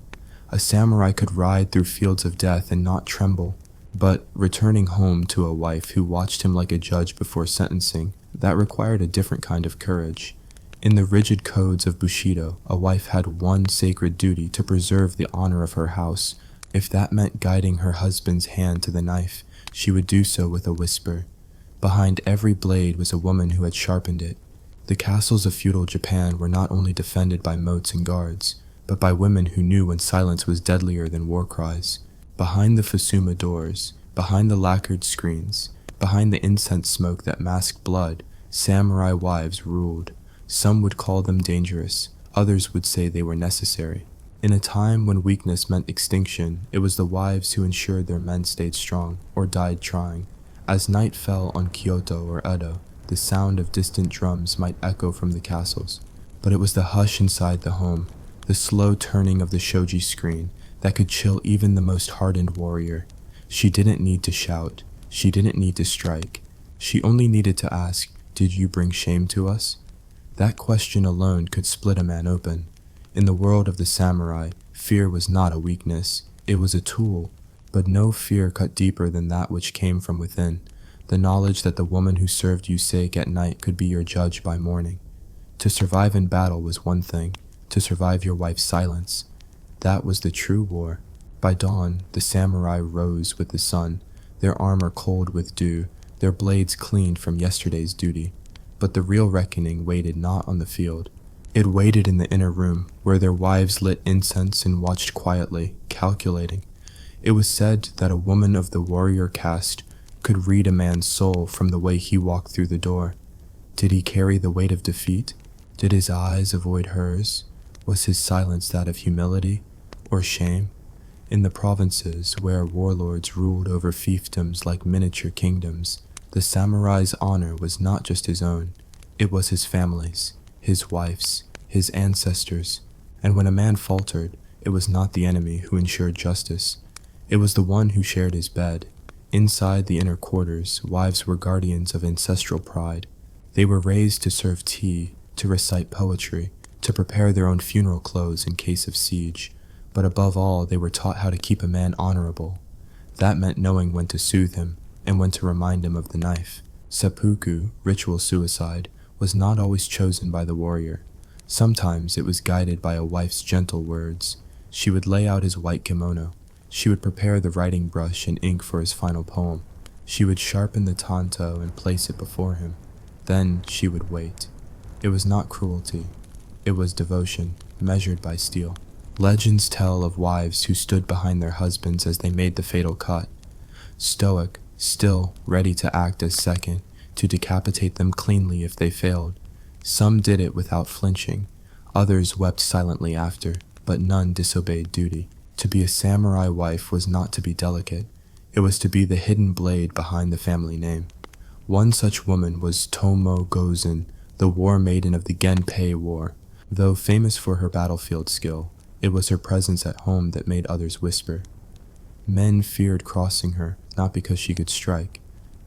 A samurai could ride through fields of death and not tremble, but returning home to a wife who watched him like a judge before sentencing, that required a different kind of courage. In the rigid codes of Bushido, a wife had one sacred duty to preserve the honor of her house. If that meant guiding her husband's hand to the knife, she would do so with a whisper. Behind every blade was a woman who had sharpened it. The castles of feudal Japan were not only defended by moats and guards, but by women who knew when silence was deadlier than war cries. Behind the Fusuma doors, behind the lacquered screens, behind the incense smoke that masked blood, samurai wives ruled. Some would call them dangerous, others would say they were necessary. In a time when weakness meant extinction, it was the wives who ensured their men stayed strong, or died trying. As night fell on Kyoto or Edo, the sound of distant drums might echo from the castles, but it was the hush inside the home, the slow turning of the shoji screen, that could chill even the most hardened warrior. She didn't need to shout. She didn't need to strike. She only needed to ask, "Did you bring shame to us?" That question alone could split a man open. In the world of the samurai, fear was not a weakness. It was a tool. But no fear cut deeper than that which came from within, the knowledge that the woman who served you sake at night could be your judge by morning. To survive in battle was one thing. To survive your wife's silence, that was the true war. By dawn, the samurai rose with the sun, their armor cold with dew, their blades cleaned from yesterday's duty. But the real reckoning waited not on the field. It waited in the inner room, where their wives lit incense and watched quietly, calculating. It was said that a woman of the warrior caste could read a man's soul from the way he walked through the door. Did he carry the weight of defeat? Did his eyes avoid hers? Was his silence that of humility or shame? In the provinces where warlords ruled over fiefdoms like miniature kingdoms, the samurai's honor was not just his own. It was his family's, his wife's, his ancestors'. And when a man faltered, it was not the enemy who ensured justice. It was the one who shared his bed. Inside the inner quarters, wives were guardians of ancestral pride. They were raised to serve tea, to recite poetry, to prepare their own funeral clothes in case of siege. But above all, they were taught how to keep a man honorable. That meant knowing when to soothe him, and when to remind him of the knife. Seppuku, ritual suicide, was not always chosen by the warrior. Sometimes it was guided by a wife's gentle words. She would lay out his white kimono. She would prepare the writing brush and ink for his final poem. She would sharpen the tanto and place it before him. Then she would wait. It was not cruelty. It was devotion, measured by steel. Legends tell of wives who stood behind their husbands as they made the fatal cut. Stoic, still ready to act as second, to decapitate them cleanly if they failed. Some did it without flinching. Others wept silently after, but none disobeyed duty. To be a samurai wife was not to be delicate. It was to be the hidden blade behind the family name. One such woman was Tomo Gozen, the war maiden of the Genpei War. Though famous for her battlefield skill, it was her presence at home that made others whisper. Men feared crossing her, not because she could strike,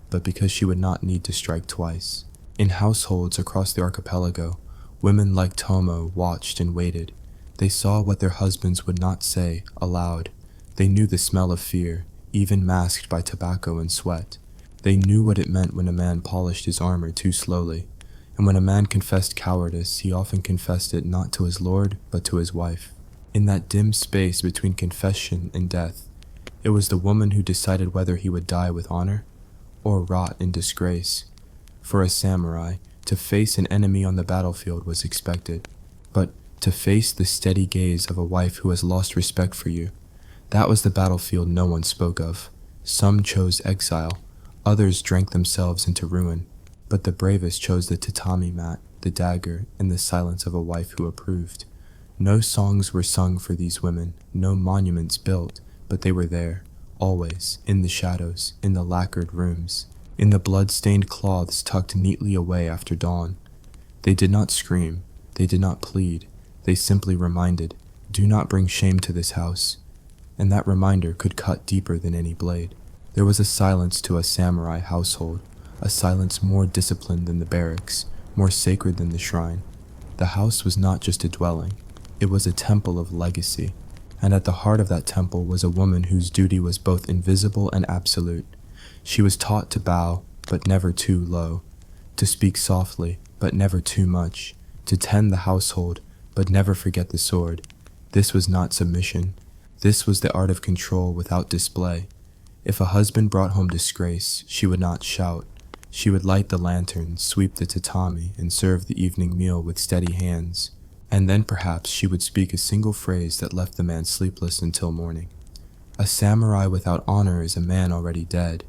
but because she would not need to strike twice. In households across the archipelago, women like Tomo watched and waited. They saw what their husbands would not say aloud. They knew the smell of fear, even masked by tobacco and sweat. They knew what it meant when a man polished his armor too slowly. And when a man confessed cowardice, he often confessed it not to his lord, but to his wife. In that dim space between confession and death, it was the woman who decided whether he would die with honor or rot in disgrace. For a samurai, to face an enemy on the battlefield was expected, but to face the steady gaze of a wife who has lost respect for you, that was the battlefield no one spoke of. Some chose exile, others drank themselves into ruin, but the bravest chose the tatami mat, the dagger, and the silence of a wife who approved. No songs were sung for these women, no monuments built, but they were there, always, in the shadows, in the lacquered rooms, in the blood-stained cloths tucked neatly away after dawn. They did not scream, they did not plead, they simply reminded, "Do not bring shame to this house." And that reminder could cut deeper than any blade. There was a silence to a samurai household, a silence more disciplined than the barracks, more sacred than the shrine. The house was not just a dwelling, it was a temple of legacy, and at the heart of that temple was a woman whose duty was both invisible and absolute. She was taught to bow, but never too low, to speak softly, but never too much, to tend the household, but never forget the sword. This was not submission. This was the art of control without display. If a husband brought home disgrace, she would not shout. She would light the lantern, sweep the tatami, and serve the evening meal with steady hands. And then perhaps she would speak a single phrase that left the man sleepless until morning. A samurai without honor is a man already dead.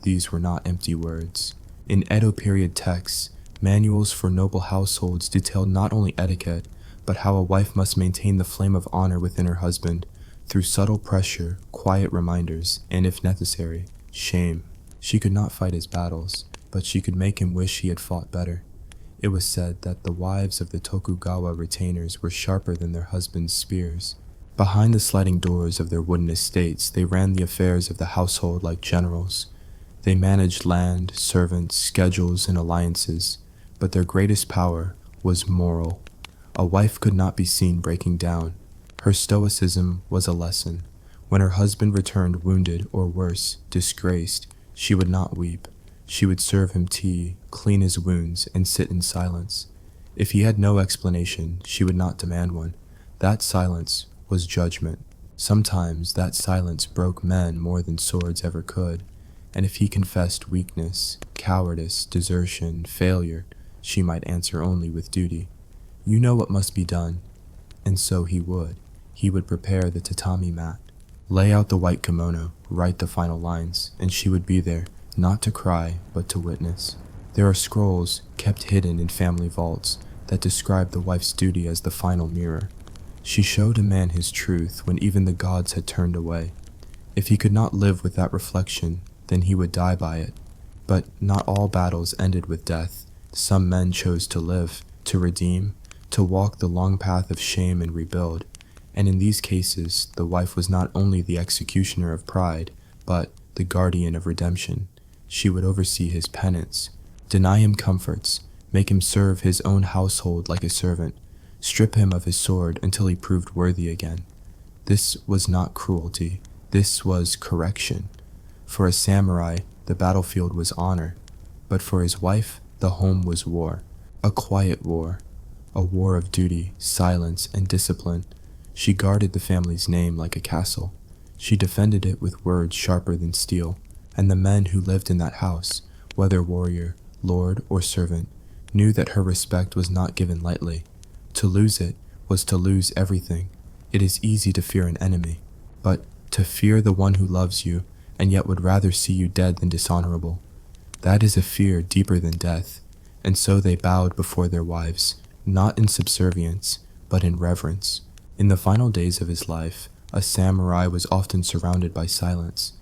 These were not empty words. In Edo period texts, manuals for noble households detailed not only etiquette, but how a wife must maintain the flame of honor within her husband, through subtle pressure, quiet reminders, and if necessary, shame. She could not fight his battles, but she could make him wish he had fought better. It was said that the wives of the Tokugawa retainers were sharper than their husbands' spears. Behind the sliding doors of their wooden estates, they ran the affairs of the household like generals. They managed land, servants, schedules, and alliances, but their greatest power was moral. A wife could not be seen breaking down. Her stoicism was a lesson. When her husband returned wounded or worse, disgraced, she would not weep. She would serve him tea, clean his wounds, and sit in silence. If he had no explanation, she would not demand one. That silence was judgment. Sometimes that silence broke men more than swords ever could, and if he confessed weakness, cowardice, desertion, failure, she might answer only with duty. You know what must be done. And so he would. He would prepare the tatami mat, lay out the white kimono, write the final lines, and she would be there, not to cry, but to witness. There are scrolls kept hidden in family vaults that describe the wife's duty as the final mirror. She showed a man his truth when even the gods had turned away. If he could not live with that reflection, then he would die by it. But not all battles ended with death. Some men chose to live, to redeem, to walk the long path of shame and rebuild. And in these cases, the wife was not only the executioner of pride, but the guardian of redemption. She would oversee his penance, deny him comforts, make him serve his own household like a servant, strip him of his sword until he proved worthy again. This was not cruelty. This was correction. For a samurai, the battlefield was honor, but for his wife, the home was war. A quiet war. A war of duty, silence, and discipline. She guarded the family's name like a castle. She defended it with words sharper than steel, and the men who lived in that house, whether warrior, lord, or servant, knew that her respect was not given lightly. To lose it was to lose everything. It is easy to fear an enemy, but to fear the one who loves you and yet would rather see you dead than dishonorable, that is a fear deeper than death. And so they bowed before their wives, not in subservience, but in reverence. In the final days of his life, a samurai was often surrounded by silence,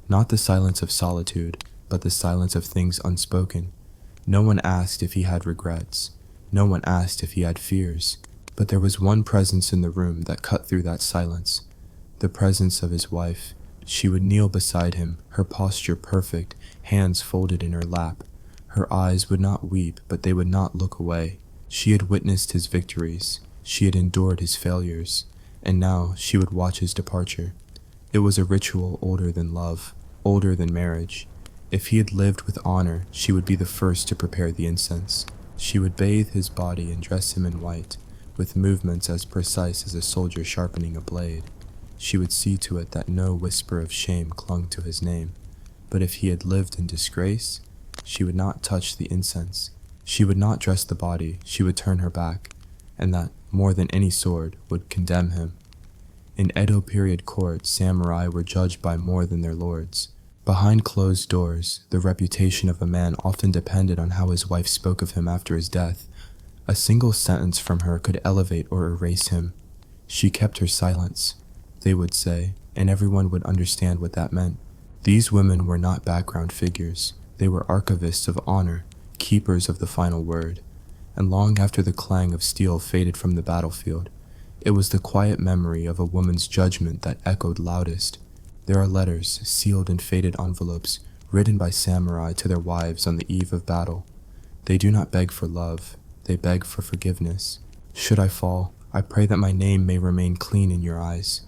not the silence of solitude, but the silence of things unspoken. No one asked if he had regrets. No one asked if he had fears, but there was one presence in the room that cut through that silence, the presence of his wife. She would kneel beside him, her posture perfect, hands folded in her lap. Her eyes would not weep, but they would not look away. She had witnessed his victories. She had endured his failures, and now she would watch his departure. It was a ritual older than love, older than marriage. If he had lived with honor, she would be the first to prepare the incense. She would bathe his body and dress him in white, with movements as precise as a soldier sharpening a blade. She would see to it that no whisper of shame clung to his name. But if he had lived in disgrace, she would not touch the incense. She would not dress the body, she would turn her back, and that, more than any sword, would condemn him. In Edo period courts, samurai were judged by more than their lords. Behind closed doors, the reputation of a man often depended on how his wife spoke of him after his death. A single sentence from her could elevate or erase him. She kept her silence, they would say, and everyone would understand what that meant. These women were not background figures. They were archivists of honor, keepers of the final word. And long after the clang of steel faded from the battlefield, it was the quiet memory of a woman's judgment that echoed loudest. There are letters, sealed in faded envelopes, written by samurai to their wives on the eve of battle. They do not beg for love, they beg for forgiveness. Should I fall, I pray that my name may remain clean in your eyes.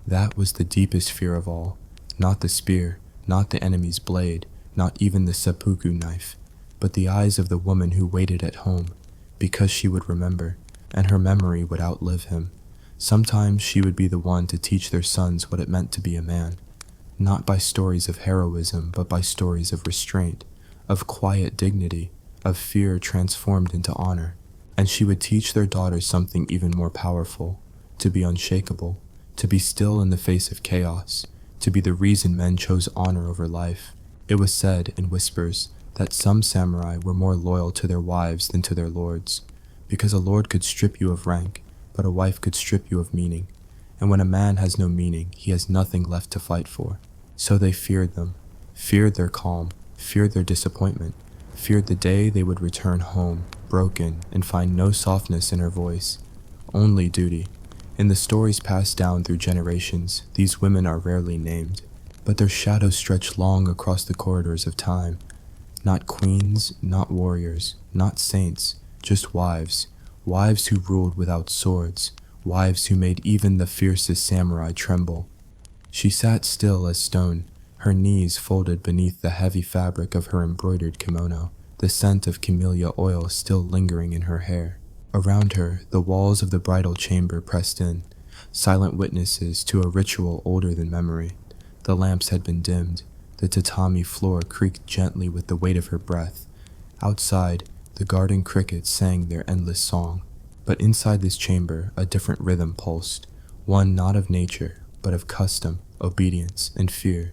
That was the deepest fear of all, not the spear, not the enemy's blade, not even the seppuku knife, but the eyes of the woman who waited at home, because she would remember, and her memory would outlive him. Sometimes she would be the one to teach their sons what it meant to be a man, not by stories of heroism, but by stories of restraint, of quiet dignity, of fear transformed into honor. And she would teach their daughters something even more powerful, to be unshakable, to be still in the face of chaos, to be the reason men chose honor over life. It was said, in whispers, that some samurai were more loyal to their wives than to their lords, because a lord could strip you of rank, but a wife could strip you of meaning, and when a man has no meaning, he has nothing left to fight for. So they feared them, feared their calm, feared their disappointment, feared the day they would return home, broken, and find no softness in her voice, only duty. In the stories passed down through generations, these women are rarely named, but their shadows stretch long across the corridors of time. Not queens, not warriors, not saints, just wives. Wives who ruled without swords, wives who made even the fiercest samurai tremble. She sat still as stone, her knees folded beneath the heavy fabric of her embroidered kimono, the scent of camellia oil still lingering in her hair. Around her, the walls of the bridal chamber pressed in, silent witnesses to a ritual older than memory. The lamps had been dimmed, the tatami floor creaked gently with the weight of her breath. Outside, the garden crickets sang their endless song. But inside this chamber, a different rhythm pulsed, one not of nature, but of custom, obedience, and fear.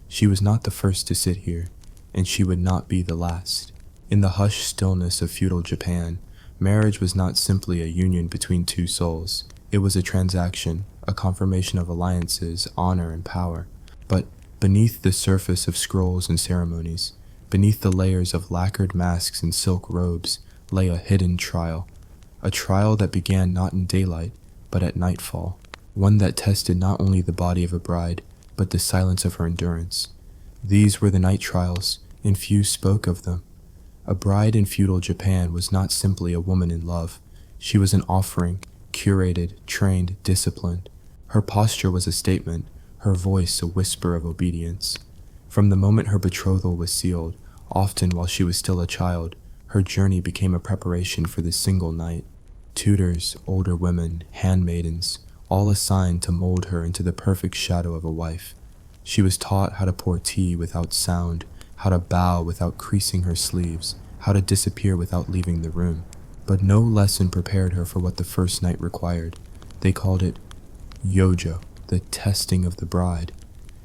She was not the first to sit here, and she would not be the last. In the hushed stillness of feudal Japan, marriage was not simply a union between two souls. It was a transaction, a confirmation of alliances, honor, and power. But beneath the surface of scrolls and ceremonies, beneath the layers of lacquered masks and silk robes, lay a hidden trial. A trial that began not in daylight, but at nightfall. One that tested not only the body of a bride, but the silence of her endurance. These were the night trials, and few spoke of them. A bride in feudal Japan was not simply a woman in love. She was an offering, curated, trained, disciplined. Her posture was a statement, her voice a whisper of obedience. From the moment her betrothal was sealed, often while she was still a child, her journey became a preparation for this single night. Tutors, older women, handmaidens, all assigned to mold her into the perfect shadow of a wife. She was taught how to pour tea without sound, how to bow without creasing her sleeves, how to disappear without leaving the room. But no lesson prepared her for what the first night required. They called it yojo, the testing of the bride.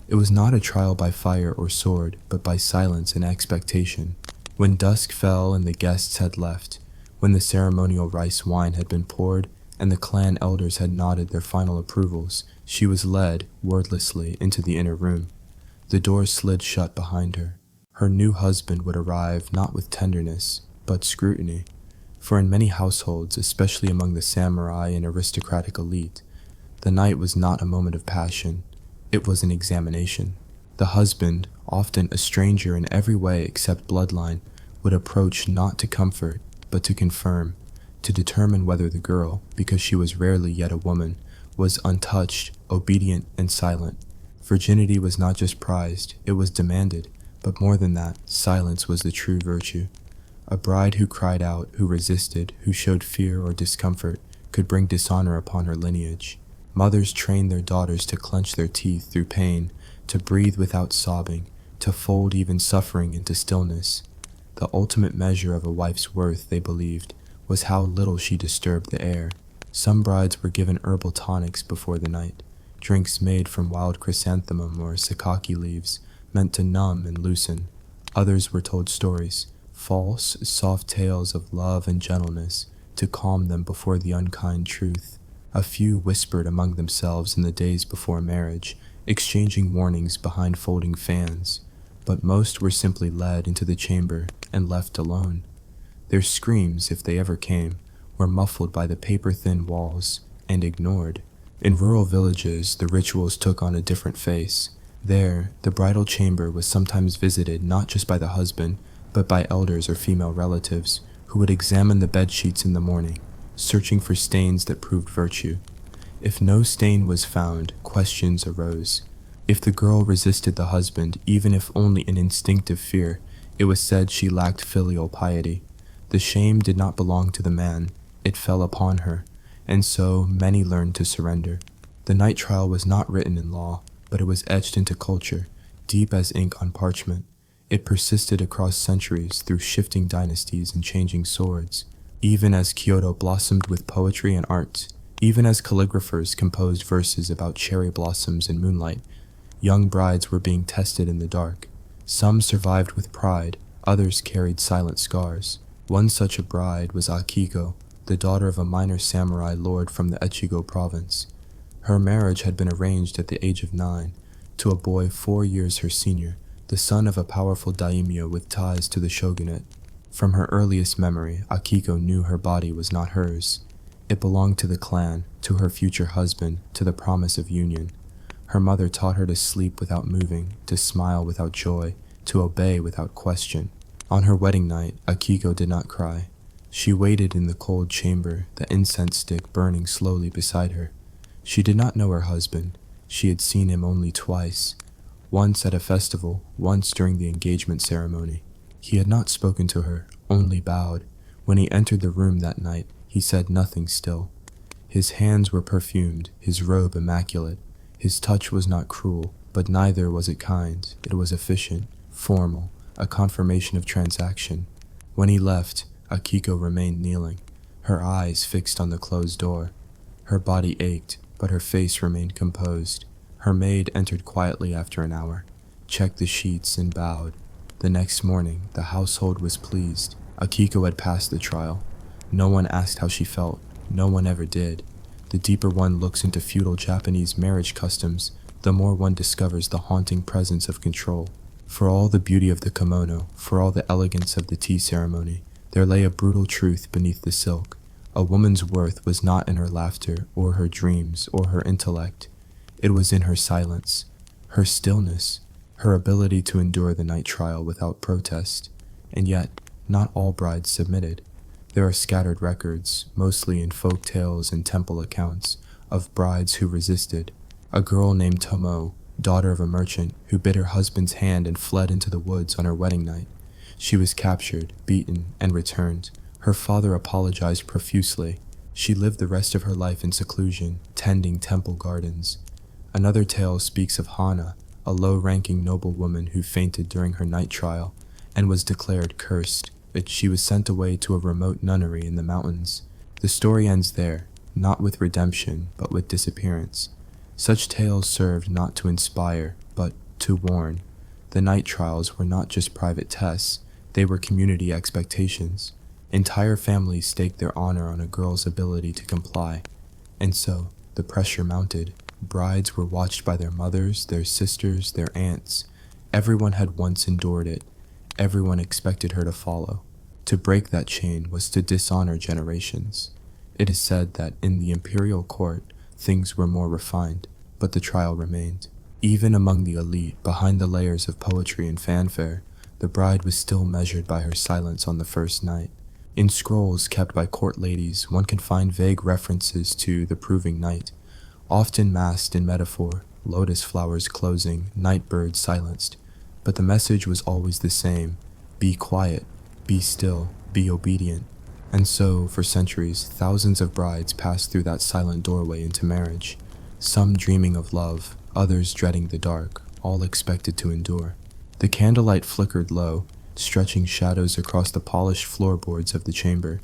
It was not a trial by fire or sword, but by silence and expectation. When dusk fell and the guests had left, when the ceremonial rice wine had been poured and the clan elders had nodded their final approvals, she was led, wordlessly, into the inner room. The door slid shut behind her. Her new husband would arrive not with tenderness, but scrutiny. For in many households, especially among the samurai and aristocratic elite, the night was not a moment of passion, it was an examination. The husband, often a stranger in every way except bloodline, would approach not to comfort, but to confirm, to determine whether the girl, because she was rarely yet a woman, was untouched, obedient, and silent. Virginity was not just prized, it was demanded, but more than that, silence was the true virtue. A bride who cried out, who resisted, who showed fear or discomfort, could bring dishonor upon her lineage. Mothers trained their daughters to clench their teeth through pain, to breathe without sobbing, to fold even suffering into stillness. The ultimate measure of a wife's worth, they believed, was how little she disturbed the air. Some brides were given herbal tonics before the night, drinks made from wild chrysanthemum or sakaki leaves, meant to numb and loosen. Others were told stories, false, soft tales of love and gentleness, to calm them before the unkind truth. A few whispered among themselves in the days before marriage, exchanging warnings behind folding fans, but most were simply led into the chamber and left alone. Their screams, if they ever came, were muffled by the paper-thin walls and ignored. In rural villages, the rituals took on a different face. There, the bridal chamber was sometimes visited not just by the husband, but by elders or female relatives, who would examine the bed sheets in the morning, searching for stains that proved virtue. If no stain was found, questions arose. If the girl resisted the husband, even if only in instinctive fear, it was said she lacked filial piety. The shame did not belong to the man, it fell upon her, and so many learned to surrender. The night trial was not written in law, but it was etched into culture, deep as ink on parchment. It persisted across centuries through shifting dynasties and changing swords. Even as Kyoto blossomed with poetry and art, even as calligraphers composed verses about cherry blossoms and moonlight, young brides were being tested in the dark. Some survived with pride, others carried silent scars. One such a bride was Akiko, the daughter of a minor samurai lord from the Echigo province. Her marriage had been arranged at the age of 9 to a boy 4 years her senior, the son of a powerful daimyo with ties to the shogunate. From her earliest memory, Akiko knew her body was not hers. It belonged to the clan, to her future husband, to the promise of union. Her mother taught her to sleep without moving, to smile without joy, to obey without question. On her wedding night, Akiko did not cry. She waited in the cold chamber, the incense stick burning slowly beside her. She did not know her husband. She had seen him only twice. Once at a festival, once during the engagement ceremony. He had not spoken to her, only bowed. When he entered the room that night, he said nothing still. His hands were perfumed, his robe immaculate. His touch was not cruel, but neither was it kind. It was efficient, formal, a confirmation of transaction. When he left, Akiko remained kneeling, her eyes fixed on the closed door. Her body ached, but her face remained composed. Her maid entered quietly after an hour, checked the sheets and bowed. The next morning, the household was pleased. Akiko had passed the trial. No one asked how she felt. No one ever did. The deeper one looks into feudal Japanese marriage customs, the more one discovers the haunting presence of control. For all the beauty of the kimono, for all the elegance of the tea ceremony, there lay a brutal truth beneath the silk. A woman's worth was not in her laughter, or her dreams, or her intellect. It was in her silence, her stillness, her ability to endure the night trial without protest. And yet, not all brides submitted. There are scattered records, mostly in folk tales and temple accounts, of brides who resisted. A girl named Tomo, daughter of a merchant, who bit her husband's hand and fled into the woods on her wedding night. She was captured, beaten, and returned. Her father apologized profusely. She lived the rest of her life in seclusion, tending temple gardens. Another tale speaks of Hana, a low-ranking noblewoman who fainted during her night trial and was declared cursed. She was sent away to a remote nunnery in the mountains. The story ends there, not with redemption, but with disappearance. Such tales served not to inspire, but to warn. The night trials were not just private tests, they were community expectations. Entire families staked their honor on a girl's ability to comply. And so, the pressure mounted. Brides were watched by their mothers, their sisters, their aunts. Everyone had once endured it. Everyone expected her to follow. To break that chain was to dishonor generations. It is said that in the imperial court, things were more refined, but the trial remained. Even among the elite, behind the layers of poetry and fanfare, the bride was still measured by her silence on the first night. In scrolls kept by court ladies, one can find vague references to the proving night, often masked in metaphor, lotus flowers closing, night birds silenced. But the message was always the same: be quiet, be still, be obedient. And so, for centuries, thousands of brides passed through that silent doorway into marriage, some dreaming of love, others dreading the dark, all expected to endure. The candlelight flickered low, stretching shadows across the polished floorboards of the chamber.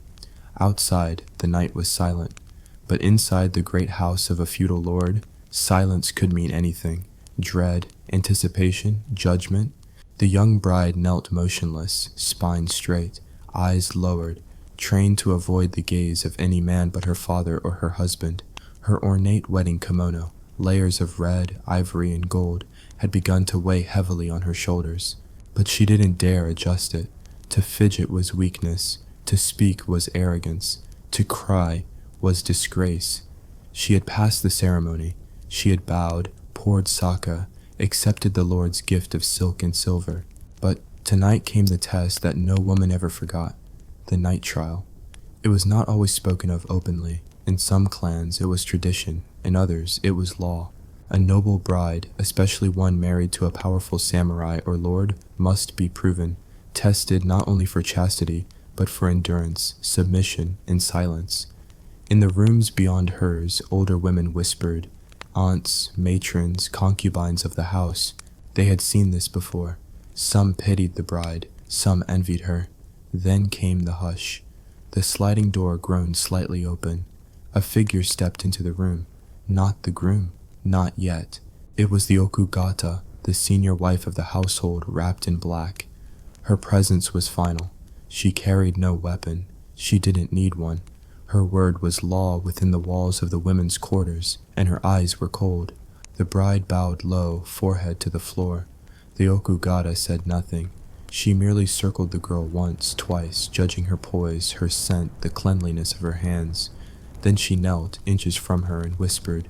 Outside, the night was silent, but inside the great house of a feudal lord, silence could mean anything: dread, anticipation, judgment. The young bride knelt motionless, spine straight, eyes lowered, trained to avoid the gaze of any man but her father or her husband. Her ornate wedding kimono, layers of red, ivory, and gold, had begun to weigh heavily on her shoulders. But she didn't dare adjust it. To fidget was weakness, to speak was arrogance, to cry was disgrace. She had passed the ceremony. She had bowed, poured sake, accepted the Lord's gift of silk and silver. But tonight came the test that no woman ever forgot: the night trial. It was not always spoken of openly. In some clans it was tradition, in others it was law. A noble bride, especially one married to a powerful samurai or lord, must be proven, tested not only for chastity, but for endurance, submission, and silence. In the rooms beyond hers, older women whispered, aunts, matrons, concubines of the house. They had seen this before. Some pitied the bride, some envied her. Then came the hush. The sliding door groaned slightly open. A figure stepped into the room. Not the groom. Not yet. It was the okugata, the senior wife of the household, wrapped in black. Her presence was final. She carried no weapon. She didn't need one. Her word was law within the walls of the women's quarters, and her eyes were cold. The bride bowed low, forehead to the floor. The okugata said nothing. She merely circled the girl once, twice, judging her poise, her scent, the cleanliness of her hands. Then she knelt inches from her and whispered,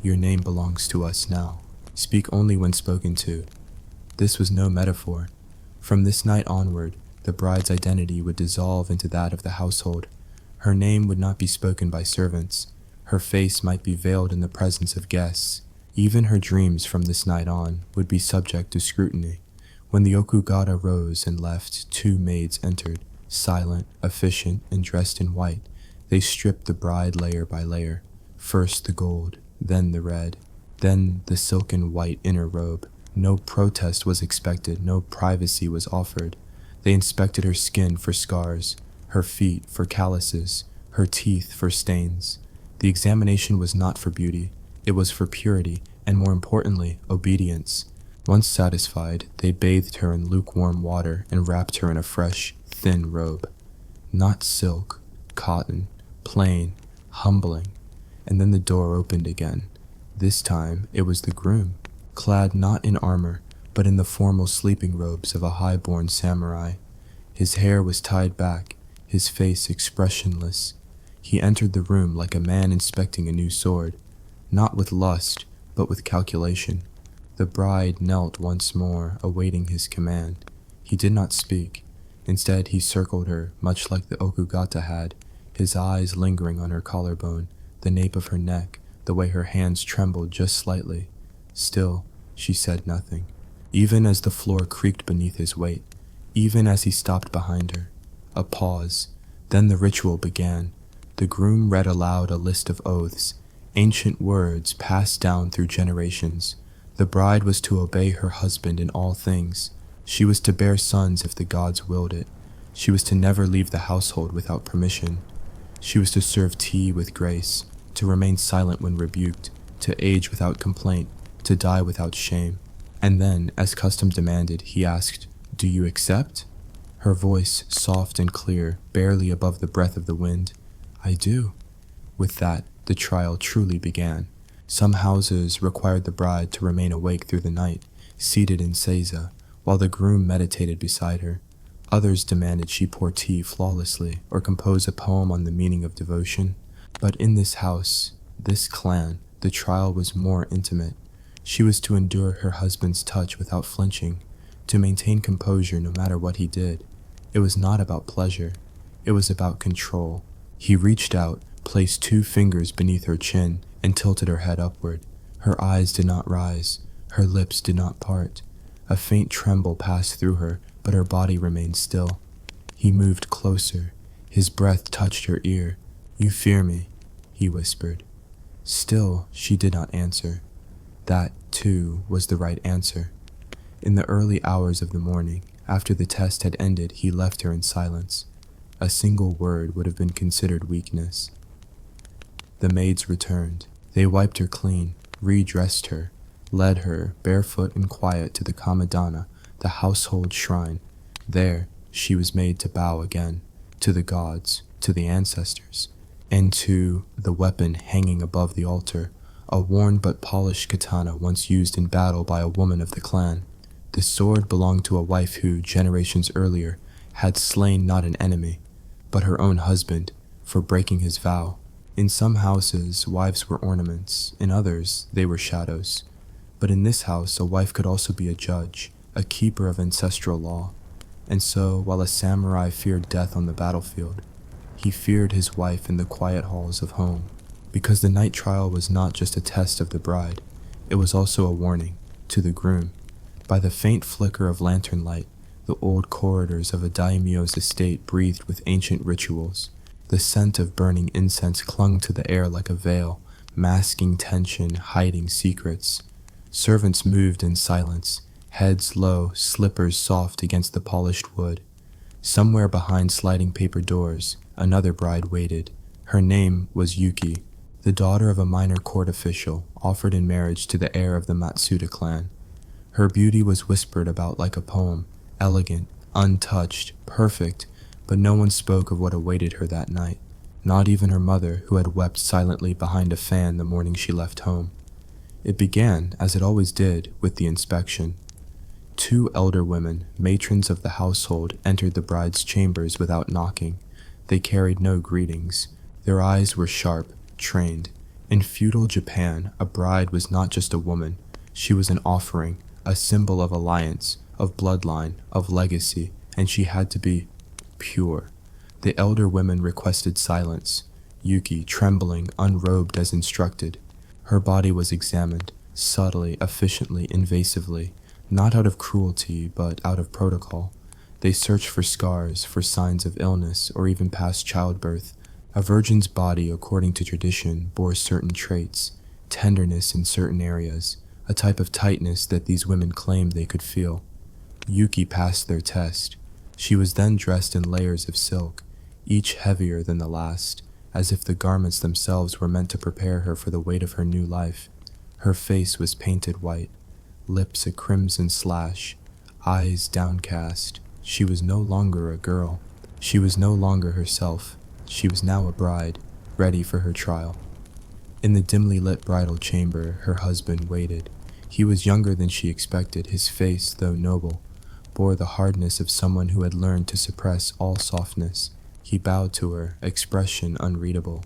"Your name belongs to us now. Speak only when spoken to." This was no metaphor. From this night onward, the bride's identity would dissolve into that of the household. Her name would not be spoken by servants. Her face might be veiled in the presence of guests. Even her dreams from this night on would be subject to scrutiny. When the Okugata rose and left, two maids entered, silent, efficient, and dressed in white. They stripped the bride layer by layer, first the gold, then the red, then the silken white inner robe. No protest was expected, no privacy was offered. They inspected her skin for scars, her feet for calluses, her teeth for stains. The examination was not for beauty, it was for purity, and more importantly, obedience. Once satisfied, they bathed her in lukewarm water and wrapped her in a fresh, thin robe. Not silk, cotton, plain, humbling. And then the door opened again. This time it was the groom, clad not in armor, but in the formal sleeping robes of a high-born samurai. His hair was tied back, his face expressionless. He entered the room like a man inspecting a new sword, not with lust, but with calculation. The bride knelt once more, awaiting his command. He did not speak. Instead, he circled her, much like the Okugata had, his eyes lingering on her collarbone, the nape of her neck, the way her hands trembled just slightly. Still, she said nothing, even as the floor creaked beneath his weight, even as he stopped behind her. A pause. Then the ritual began. The groom read aloud a list of oaths, ancient words passed down through generations. The bride was to obey her husband in all things. She was to bear sons if the gods willed it. She was to never leave the household without permission. She was to serve tea with grace, to remain silent when rebuked, to age without complaint, to die without shame. And then, as custom demanded, he asked, "Do you accept?" Her voice, soft and clear, barely above the breath of the wind. "I do." With that, the trial truly began. Some houses required the bride to remain awake through the night, seated in seiza, while the groom meditated beside her. Others demanded she pour tea flawlessly or compose a poem on the meaning of devotion. But in this house, this clan, the trial was more intimate. She was to endure her husband's touch without flinching, to maintain composure no matter what he did. It was not about pleasure, it was about control. He reached out, placed 2 fingers beneath her chin, and tilted her head upward. Her eyes did not rise, her lips did not part. A faint tremble passed through her, but her body remained still. He moved closer, his breath touched her ear. "You fear me," he whispered. Still, she did not answer. That, too, was the right answer. In the early hours of the morning, after the test had ended, he left her in silence. A single word would have been considered weakness. The maids returned. They wiped her clean, redressed her, led her, barefoot and quiet, to the kamadana, the household shrine. There, she was made to bow again, to the gods, to the ancestors, and to the weapon hanging above the altar, a worn but polished katana once used in battle by a woman of the clan. The sword belonged to a wife who, generations earlier, had slain not an enemy, but her own husband, for breaking his vow. In some houses, wives were ornaments, in others, they were shadows. But in this house, a wife could also be a judge, a keeper of ancestral law. And so, while a samurai feared death on the battlefield, he feared his wife in the quiet halls of home. Because the night trial was not just a test of the bride, it was also a warning to the groom. By the faint flicker of lantern light, the old corridors of a daimyo's estate breathed with ancient rituals. The scent of burning incense clung to the air like a veil, masking tension, hiding secrets. Servants moved in silence, heads low, slippers soft against the polished wood. Somewhere behind sliding paper doors, another bride waited. Her name was Yuki, the daughter of a minor court official, offered in marriage to the heir of the Matsuda clan. Her beauty was whispered about like a poem, elegant, untouched, perfect, but no one spoke of what awaited her that night, not even her mother, who had wept silently behind a fan the morning she left home. It began, as it always did, with the inspection. 2 elder women, matrons of the household, entered the bride's chambers without knocking. They carried no greetings, Their eyes were sharp, trained. In feudal Japan, a bride was not just a woman. She was an offering, a symbol of alliance, of bloodline, of legacy, and she had to be pure. The elder women requested silence. Yuki, trembling, unrobed as instructed. Her body was examined, subtly, efficiently, invasively, not out of cruelty, but out of protocol. They searched for scars, for signs of illness, or even past childbirth. A virgin's body, according to tradition, bore certain traits, tenderness in certain areas, a type of tightness that these women claimed they could feel. Yuki passed their test. She was then dressed in layers of silk, each heavier than the last, as if the garments themselves were meant to prepare her for the weight of her new life. Her face was painted white, lips a crimson slash, eyes downcast. She was no longer a girl. She was no longer herself. She was now a bride, ready for her trial. In the dimly lit bridal chamber, her husband waited. He was younger than she expected. His face, though noble, bore the hardness of someone who had learned to suppress all softness. He bowed to her, expression unreadable.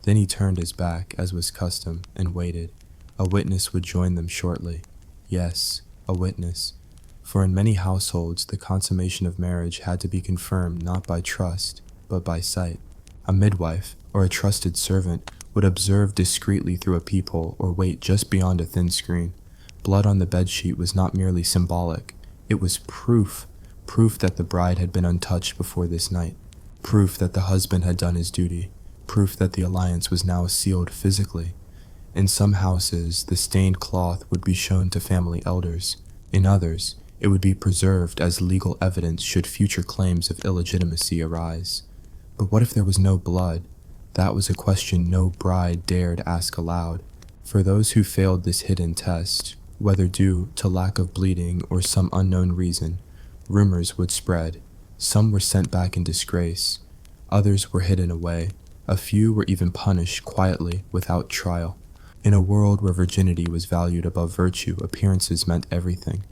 Then he turned his back, as was custom, and waited. A witness would join them shortly. Yes, a witness. For in many households, the consummation of marriage had to be confirmed not by trust, but by sight. A midwife, or a trusted servant, would observe discreetly through a peephole or wait just beyond a thin screen. Blood on the bedsheet was not merely symbolic. It was proof that the bride had been untouched before this night. Proof that the husband had done his duty. Proof that the alliance was now sealed physically. In some houses, the stained cloth would be shown to family elders. In others, it would be preserved as legal evidence should future claims of illegitimacy arise. But what if there was no blood? That was a question no bride dared ask aloud. For those who failed this hidden test, whether due to lack of bleeding or some unknown reason, rumors would spread. Some were sent back in disgrace. Others were hidden away. A few were even punished quietly without trial. In a world where virginity was valued above virtue, appearances meant everything.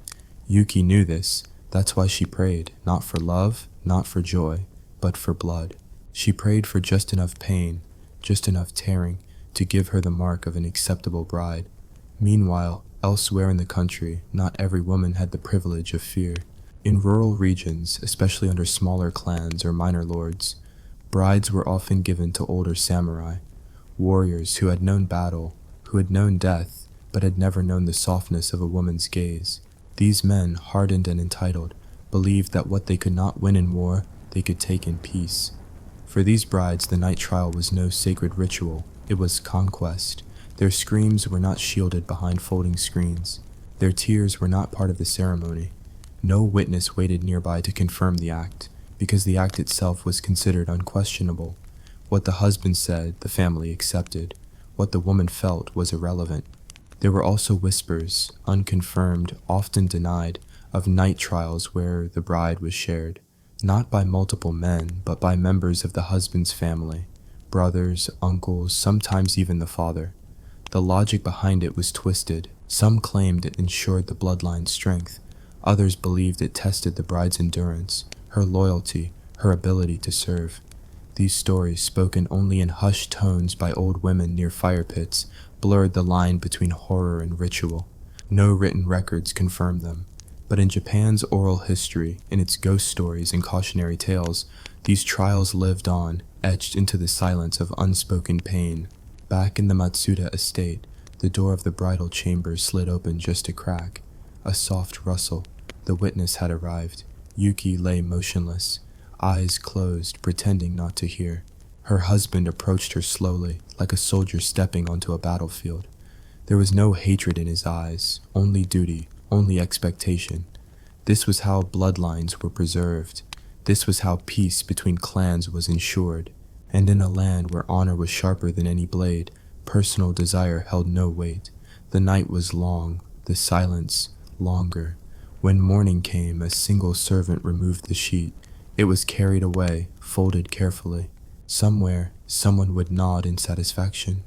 Yuki knew this. That's why she prayed, not for love, not for joy, but for blood. She prayed for just enough pain, just enough tearing, to give her the mark of an acceptable bride. Meanwhile, elsewhere in the country, not every woman had the privilege of fear. In rural regions, especially under smaller clans or minor lords, brides were often given to older samurai, warriors who had known battle, who had known death, but had never known the softness of a woman's gaze. These men, hardened and entitled, believed that what they could not win in war, they could take in peace. For these brides, the night trial was no sacred ritual. It was conquest. Their screams were not shielded behind folding screens. Their tears were not part of the ceremony. No witness waited nearby to confirm the act, because the act itself was considered unquestionable. What the husband said, the family accepted. What the woman felt was irrelevant. There were also whispers, unconfirmed, often denied, of night trials where the bride was shared, not by multiple men, but by members of the husband's family, brothers, uncles, sometimes even the father. The logic behind it was twisted. Some claimed it ensured the bloodline's strength. Others believed it tested the bride's endurance, her loyalty, her ability to serve. These stories, spoken only in hushed tones by old women near fire pits, blurred the line between horror and ritual. No written records confirmed them. But in Japan's oral history, in its ghost stories and cautionary tales, these trials lived on, etched into the silence of unspoken pain. Back in the Matsuda estate, the door of the bridal chamber slid open just a crack. A soft rustle. The witness had arrived. Yuki lay motionless, eyes closed, pretending not to hear. Her husband approached her slowly, like a soldier stepping onto a battlefield. There was no hatred in his eyes, only duty, only expectation. This was how bloodlines were preserved. This was how peace between clans was ensured. And in a land where honor was sharper than any blade, personal desire held no weight. The night was long, the silence longer. When morning came, a single servant removed the sheet. It was carried away, folded carefully. Somewhere, someone would nod in satisfaction.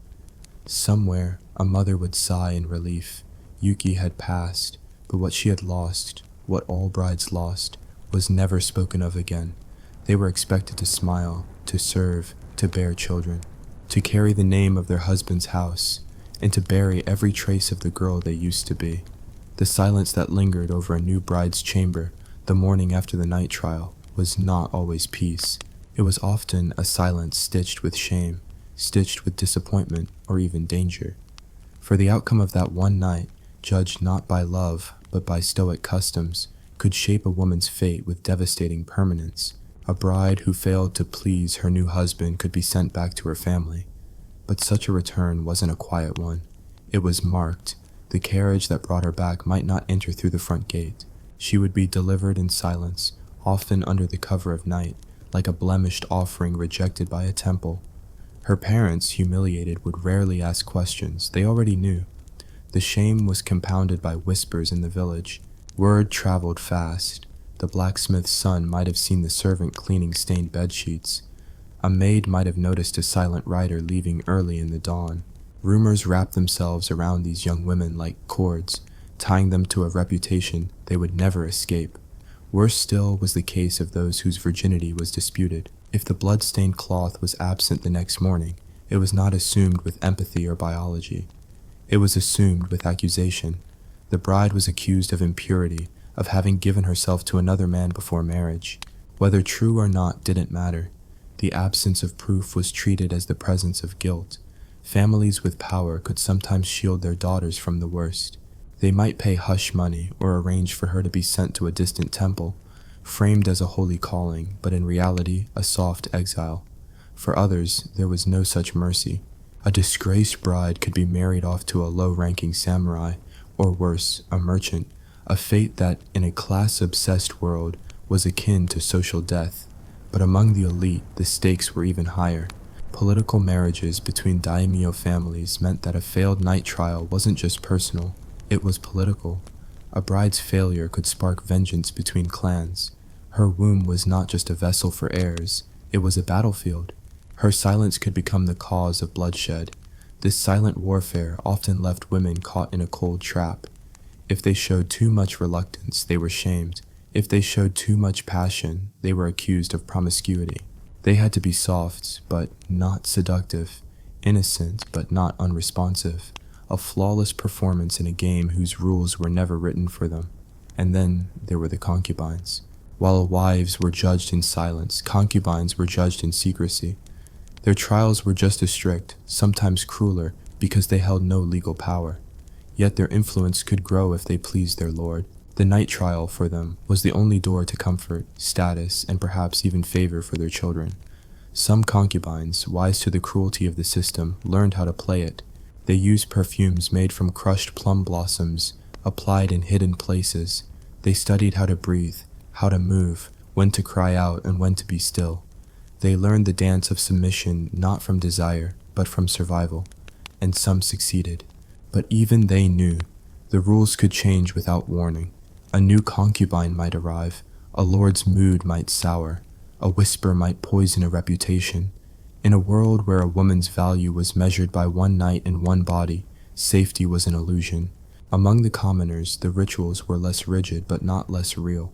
Somewhere, a mother would sigh in relief. Yuki had passed, but what she had lost, what all brides lost, was never spoken of again. They were expected to smile, to serve, to bear children. to carry the name of their husband's house, and to bury every trace of the girl they used to be. The silence that lingered over a new bride's chamber the morning after the night trial was not always peace. It was often a silence stitched with shame, stitched with disappointment, or even danger. For the outcome of that one night, judged not by love, but by stoic customs, could shape a woman's fate with devastating permanence. A bride who failed to please her new husband could be sent back to her family. But such a return wasn't a quiet one. It was marked. The carriage that brought her back might not enter through the front gate. She would be delivered in silence, often under the cover of night, like a blemished offering rejected by a temple. Her parents, humiliated, would rarely ask questions. They already knew. The shame was compounded by whispers in the village. Word traveled fast. The blacksmith's son might have seen the servant cleaning stained bedsheets. A maid might have noticed a silent rider leaving early in the dawn. Rumors wrapped themselves around these young women like cords, tying them to a reputation they would never escape. Worse still was the case of those whose virginity was disputed. If the blood-stained cloth was absent the next morning, it was not assumed with empathy or biology. It was assumed with accusation. The bride was accused of impurity, of having given herself to another man before marriage. Whether true or not didn't matter. The absence of proof was treated as the presence of guilt. Families with power could sometimes shield their daughters from the worst. They might pay hush money or arrange for her to be sent to a distant temple, framed as a holy calling, but in reality a soft exile. For others, there was no such mercy. A disgraced bride could be married off to a low-ranking samurai, or worse, a merchant, a fate that, in a class-obsessed world, was akin to social death. But among the elite, the stakes were even higher. Political marriages between daimyo families meant that a failed night trial wasn't just personal, it was political. A bride's failure could spark vengeance between clans. Her womb was not just a vessel for heirs, it was a battlefield. Her silence could become the cause of bloodshed. This silent warfare often left women caught in a cold trap. If they showed too much reluctance, they were shamed. If they showed too much passion, they were accused of promiscuity. They had to be soft, but not seductive, innocent, but not unresponsive, a flawless performance in a game whose rules were never written for them. And then there were the concubines. While wives were judged in silence, concubines were judged in secrecy. Their trials were just as strict, sometimes crueler, because they held no legal power. Yet their influence could grow if they pleased their lord. The night trial for them was the only door to comfort, status, and perhaps even favor for their children. Some concubines, wise to the cruelty of the system, learned how to play it. They used perfumes made from crushed plum blossoms, applied in hidden places. They studied how to breathe, how to move, when to cry out and when to be still. They learned the dance of submission not from desire, but from survival. And some succeeded. But even they knew the rules could change without warning. A new concubine might arrive, a lord's mood might sour, a whisper might poison a reputation. In a world where a woman's value was measured by one night and one body, safety was an illusion. Among the commoners, the rituals were less rigid but not less real.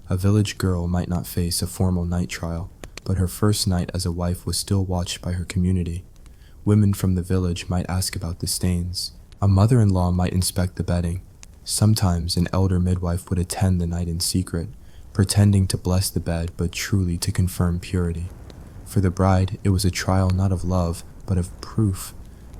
A village girl might not face a formal night trial, but her first night as a wife was still watched by her community. Women from the village might ask about the stains. A mother-in-law might inspect the bedding. Sometimes an elder midwife would attend the night in secret, pretending to bless the bed but truly to confirm purity. For the bride, it was a trial not of love, but of proof.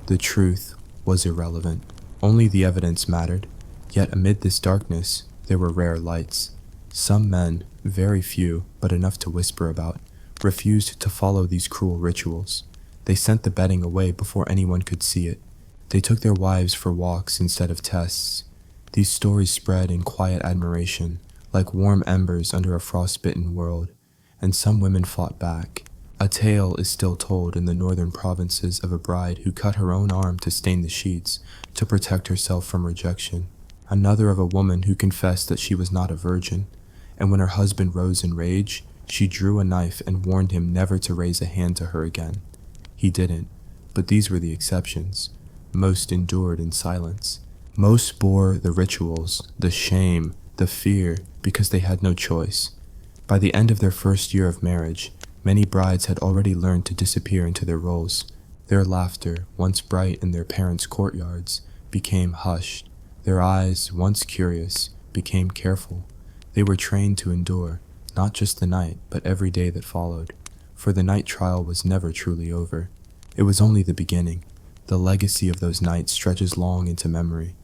The truth was irrelevant. Only the evidence mattered. Yet amid this darkness, there were rare lights. Some men, very few, but enough to whisper about, refused to follow these cruel rituals. They sent the bedding away before anyone could see it. They took their wives for walks instead of tests. These stories spread in quiet admiration, like warm embers under a frostbitten world, and some women fought back. A tale is still told in the northern provinces of a bride who cut her own arm to stain the sheets to protect herself from rejection. Another of a woman who confessed that she was not a virgin, and when her husband rose in rage, she drew a knife and warned him never to raise a hand to her again. He didn't, but these were the exceptions. Most endured in silence. Most bore the rituals, the shame, the fear, because they had no choice. By the end of their first year of marriage, many brides had already learned to disappear into their roles. Their laughter, once bright in their parents' courtyards, became hushed. Their eyes, once curious, became careful. They were trained to endure, not just the night, but every day that followed. For the night trial was never truly over. It was only the beginning. The legacy of those nights stretches long into memory.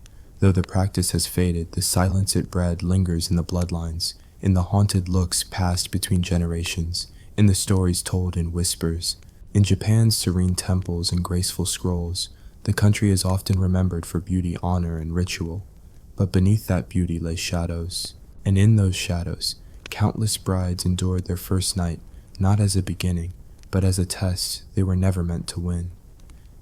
Though the practice has faded, the silence it bred lingers in the bloodlines, in the haunted looks passed between generations, in the stories told in whispers. In Japan's serene temples and graceful scrolls, the country is often remembered for beauty, honor, and ritual. But beneath that beauty lay shadows. And in those shadows, countless brides endured their first night, not as a beginning, but as a test they were never meant to win.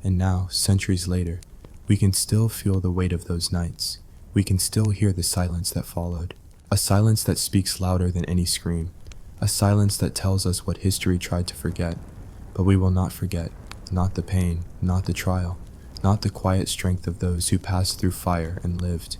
And now, centuries later, we can still feel the weight of those nights. We can still hear the silence that followed. A silence that speaks louder than any scream. A silence that tells us what history tried to forget. But we will not forget, not the pain, not the trial, not the quiet strength of those who passed through fire and lived.